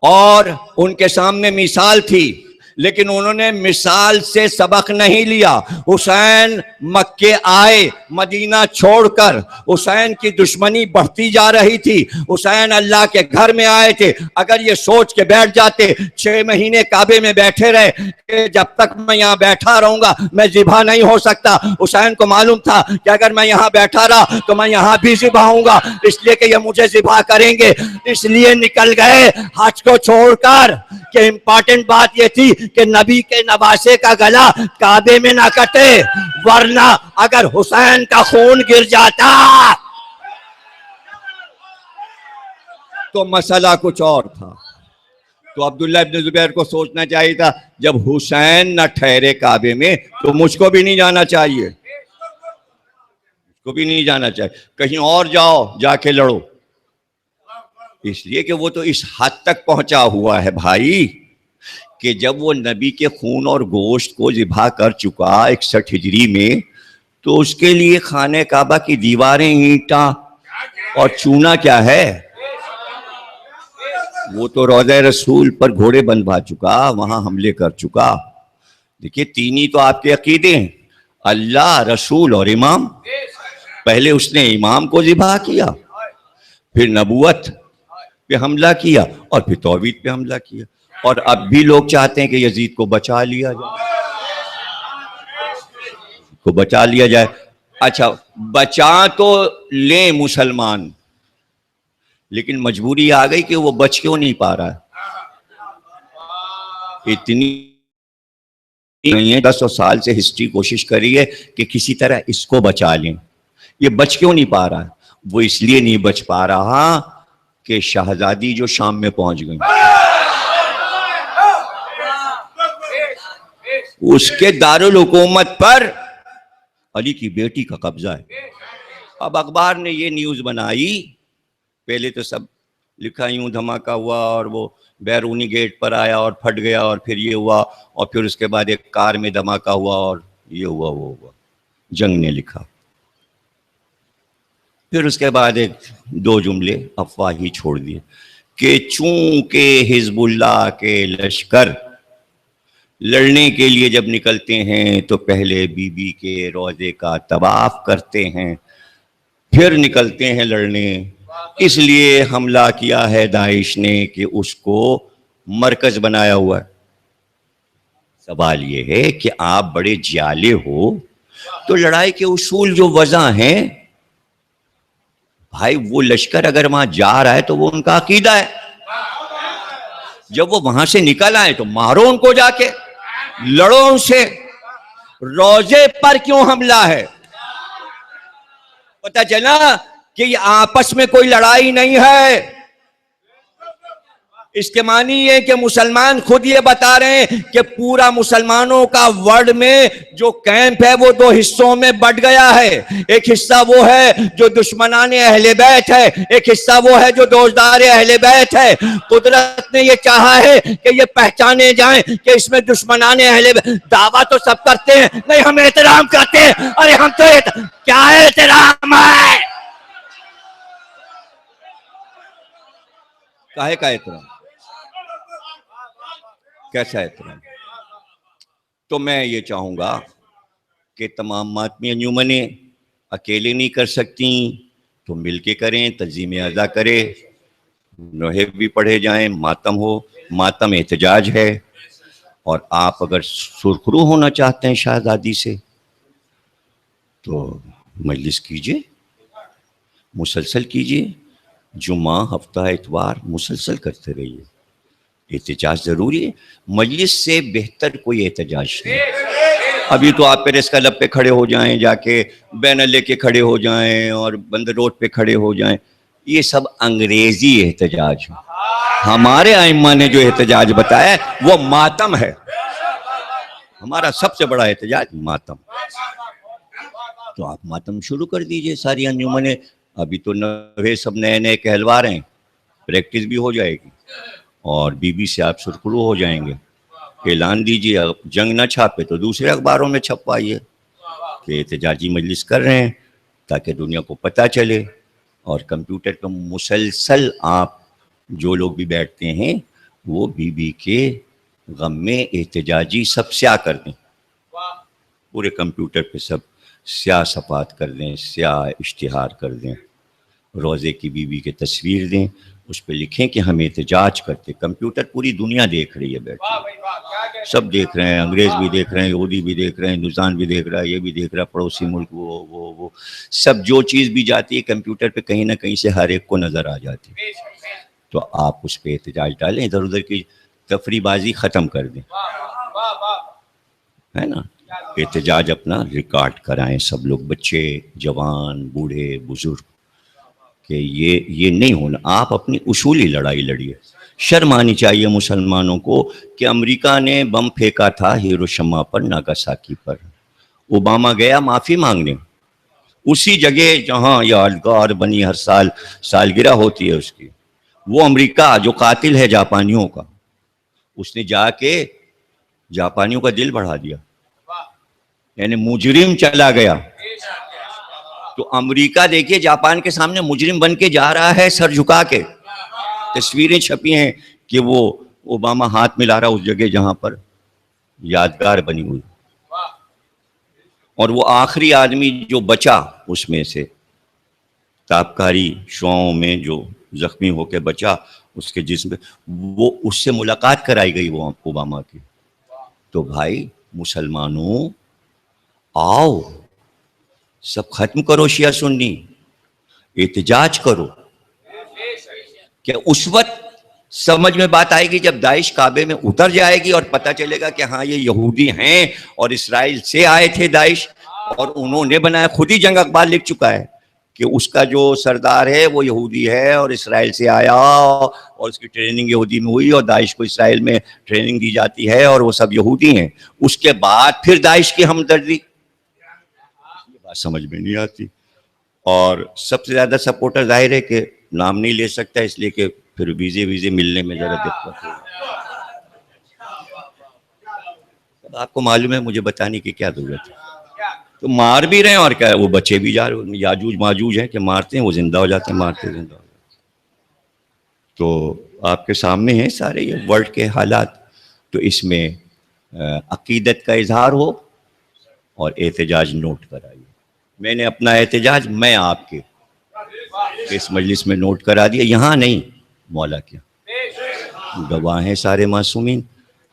اور ان کے سامنے مثال تھی, لیکن انہوں نے مثال سے سبق نہیں لیا. حسین مکے آئے مدینہ چھوڑ کر, حسین کی دشمنی بڑھتی جا رہی تھی, حسین اللہ کے گھر میں آئے تھے. اگر یہ سوچ کے بیٹھ جاتے 6 مہینے کعبے میں بیٹھے رہے کہ جب تک میں یہاں بیٹھا رہوں گا میں ذبح نہیں ہو سکتا. حسین کو معلوم تھا کہ اگر میں یہاں بیٹھا رہا تو میں یہاں بھی ذبح ہوں گا, اس لیے کہ یہ مجھے ذبح کریں گے. اس لیے نکل گئے حج کو چھوڑ کر, کہ امپارٹنٹ بات یہ تھی کہ نبی کے نواسے کا گلا کعبے میں نہ کٹے, ورنہ اگر حسین کا خون گر جاتا تو مسئلہ کچھ اور تھا. تو عبداللہ ابن زبیر کو سوچنا چاہیے تھا جب حسین نہ ٹھہرے کعبے میں تو مجھ کو بھی نہیں جانا چاہیے, کو بھی نہیں جانا چاہیے, کہیں اور جاؤ, جا کے لڑو. اس لیے کہ وہ تو اس حد تک پہنچا ہوا ہے بھائی کہ جب وہ نبی کے خون اور گوشت کو ذبح کر چکا 61 ہجری میں, تو اس کے لیے خانہ کعبہ کی دیواریں اینٹاں اور چونا کیا ہے, وہ تو روضہ رسول پر گھوڑے بندھوا چکا, وہاں حملے کر چکا. دیکھیے تین ہی تو آپ کے عقیدے ہیں, اللہ, رسول اور امام. پہلے اس نے امام کو ذبح کیا, پھر نبوت پہ حملہ کیا, اور پھر توحید پہ حملہ کیا. اور اب بھی لوگ چاہتے ہیں کہ یزید کو بچا لیا جائے, اچھا بچا تو لیں مسلمان, لیکن مجبوری آ گئی کہ وہ بچ کیوں نہیں پا رہا ہے. اتنی 10 سال سے ہسٹری کوشش کری ہے کہ کسی طرح اس کو بچا لیں, یہ بچ کیوں نہیں پا رہا ہے. وہ اس لیے نہیں بچ پا رہا کہ شہزادی جو شام میں پہنچ گئی, اس کے دارالحکومت پر علی کی بیٹی کا قبضہ ہے. اب اخبار نے یہ نیوز بنائی, پہلے تو سب لکھا یوں دھماکہ ہوا اور وہ بیرونی گیٹ پر آیا اور پھٹ گیا, اور پھر یہ ہوا, اور پھر اس کے بعد ایک کار میں دھماکہ ہوا اور یہ ہوا وہ ہوا. جنگ نے لکھا. پھر اس کے بعد ایک 2 جملے افواہی چھوڑ دیے کہ چونکہ حزب اللہ کے لشکر لڑنے کے لیے جب نکلتے ہیں تو پہلے بی بی کے روضے کا طواف کرتے ہیں, پھر نکلتے ہیں لڑنے, اس لیے حملہ کیا ہے داعش نے کہ اس کو مرکز بنایا ہوا ہے. سوال یہ ہے کہ آپ بڑے جیالے ہو تو لڑائی کے اصول جو وضع ہیں بھائی, وہ لشکر اگر وہاں جا رہا ہے تو وہ ان کا عقیدہ ہے, جب وہ وہاں سے نکل آئے تو مارو ان کو, جا کے لڑو ان سے. روزے پر کیوں حملہ ہے؟ پتہ چلا کہ یہ آپس میں کوئی لڑائی نہیں ہے. اس کے معنی یہ کہ مسلمان خود یہ بتا رہے ہیں کہ پورا مسلمانوں کا ورلڈ میں جو کیمپ ہے وہ 2 حصوں میں بٹ گیا ہے. ایک حصہ وہ ہے جو دشمنان اہل بیت ہے, ایک حصہ وہ ہے جو دوستدار اہل بیت ہے. قدرت نے یہ چاہا ہے کہ یہ پہچانے جائیں کہ اس میں دشمنان اہل بیت. دعویٰ تو سب کرتے ہیں, نہیں ہم احترام کرتے ہیں. ارے ہم تو کیا احترام ہے, کاہے کا احترام, کیسا احترام؟ تو میں یہ چاہوں گا کہ تمام ماتمی انجمنیں اکیلے نہیں کر سکتی تو مل کے کریں, تنظیم اعضا کرے, نوحے بھی پڑھے جائیں, ماتم ہو. ماتم احتجاج ہے, اور آپ اگر سرخرو ہونا چاہتے ہیں شہزادی سے تو مجلس کیجئے, مسلسل کیجئے, جمعہ ہفتہ اتوار مسلسل کرتے رہیے. احتجاج ضروری ہے, مجلس سے بہتر کوئی احتجاج نہیں. ابھی تو آپ پیرس کلب پہ کھڑے ہو جائیں, جا کے بینر لے کے کھڑے ہو جائیں, اور بند روڈ پہ کھڑے ہو جائیں, یہ سب انگریزی احتجاج ہے. ہمارے ائمہ نے جو احتجاج بتایا وہ ماتم ہے. ہمارا سب سے بڑا احتجاج ماتم. تو آپ ماتم شروع کر دیجئے ساری انجمنیں. ابھی تو نوے سب نئے نئے کہلوا رہے ہیں, پریکٹس بھی ہو جائے گی, اور بی بی سے آپ سرخرو ہو جائیں گے. اعلان دیجئے, جنگ نہ چھاپے تو دوسرے اخباروں میں چھپوائیے کہ احتجاجی مجلس کر رہے ہیں, تاکہ دنیا کو پتہ چلے. اور کمپیوٹر پہ مسلسل آپ جو لوگ بھی بیٹھتے ہیں وہ بی بی کے غم میں احتجاجی سب سیاہ کر دیں, پورے کمپیوٹر پہ سب سیاہ صفحات کر دیں, سیاہ اشتہار کر دیں, روزے کی بی بی کے تصویر دیں, اس پہ لکھیں کہ ہم احتجاج کرتے. کمپیوٹر پوری دنیا دیکھ رہی ہے بیٹھے, سب دیکھ رہے ہیں, انگریز بھی دیکھ رہے ہیں, یہودی بھی دیکھ رہے ہیں, ہندوستان بھی دیکھ رہا ہے, یہ بھی دیکھ رہا ہے, پڑوسی ملک وہ سب جو چیز بھی جاتی ہے کمپیوٹر پہ کہیں نہ کہیں سے ہر ایک کو نظر آ جاتی ہے. تو آپ اس پہ احتجاج ڈالیں, ادھر ادھر کی تفریح بازی ختم کر دیں, ہے نا. احتجاج اپنا ریکارڈ کرائیں سب لوگ, بچے, جوان, بوڑھے, بزرگ, کہ یہ نہیں ہونا. آپ اپنی اصولی لڑائی لڑیے. شرم آنی چاہیے مسلمانوں کو کہ امریکہ نے بم پھینکا تھا ہیروشیما پر، ناگاساکی پر. اوباما گیا معافی مانگنے اسی جگہ جہاں یادگار بنی ہر سال سالگرہ ہوتی ہے اس کی. وہ امریکہ جو قاتل ہے جاپانیوں کا، اس نے جا کے جاپانیوں کا دل بڑھا دیا، یعنی مجرم چلا گیا. تو امریکہ دیکھیے جاپان کے سامنے مجرم بن کے جا رہا ہے سر جھکا کے. تصویریں چھپی ہیں کہ وہ اوباما ہاتھ ملا رہا اس جگہ جہاں پر یادگار بنی ہوئی. اور وہ آخری آدمی جو بچا اس میں سے، تابکاری شعاؤں میں جو زخمی ہو کے بچا، اس کے جسم پہ وہ اس سے ملاقات کرائی گئی وہ اوباما کی. تو بھائی مسلمانوں آؤ، سب ختم کرو شیعہ سنی، احتجاج کرو. کہ اس وقت سمجھ میں بات آئے گی جب داعش کعبے میں اتر جائے گی اور پتہ چلے گا کہ ہاں یہ یہودی ہیں اور اسرائیل سے آئے تھے داعش اور انہوں نے بنایا. خود ہی جنگ اقبال لکھ چکا ہے کہ اس کا جو سردار ہے وہ یہودی ہے اور اسرائیل سے آیا اور اس کی ٹریننگ یہودی میں ہوئی اور داعش کو اسرائیل میں ٹریننگ دی جاتی ہے اور وہ سب یہودی ہیں. اس کے بعد پھر داعش کی ہمدردی، یہ بات سمجھ میں نہیں آتی. اور سب سے زیادہ سپورٹر ظاہر ہے کہ نام نہیں لے سکتا اس لیے کہ پھر ویزے ملنے میں ذرا دقت ہے. آپ کو معلوم ہے، مجھے بتانے کی کیا ضرورت ہے. تو مار بھی رہے ہیں اور کیا ہے، وہ بچے بھی جا رہے، یاجوج ماجوج ہیں کہ مارتے ہیں وہ زندہ ہو جاتے ہیں، مارتے زندہ ہو جاتے ہیں. تو آپ کے سامنے ہیں سارے یہ ورلڈ کے حالات. تو اس میں عقیدت کا اظہار ہو اور احتجاج نوٹ کرائیے. میں نے اپنا احتجاج میں آپ کے اس مجلس میں نوٹ کرا دیا، یہاں نہیں، مولا کیا گواہ ہیں سارے معصومین.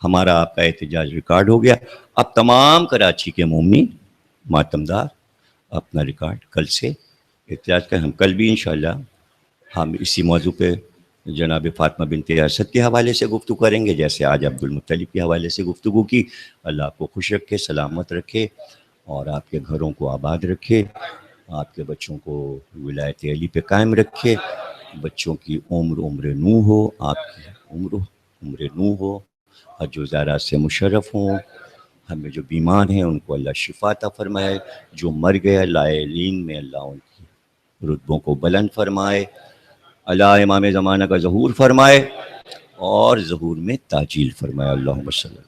ہمارا آپ کا احتجاج ریکارڈ ہو گیا. اب تمام کراچی کے مومنین ماتمدار اپنا ریکارڈ کل سے احتجاج کریں. ہم کل بھی انشاءاللہ ہم اسی موضوع پہ جناب فاطمہ بنت اسد کے حوالے سے گفتگو کریں گے، جیسے آج عبد المطلب کے حوالے سے گفتگو کی. اللہ آپ کو خوش رکھے، سلامت رکھے اور آپ کے گھروں کو آباد رکھے، آپ کے بچوں کو ولایت علی پہ قائم رکھے. بچوں کی عمر نو ہو، آپ کی عمر نو ہو، حج و زیارات سے مشرف ہوں. ہمیں جو بیمار ہیں ان کو اللہ شفا عطا فرمائے، جو مر گئے لائلین میں اللہ ان کی رتبوں کو بلند فرمائے. اللہ امام زمانہ کا ظہور فرمائے اور ظہور میں تاجیل فرمائے. اللہم صلی اللہ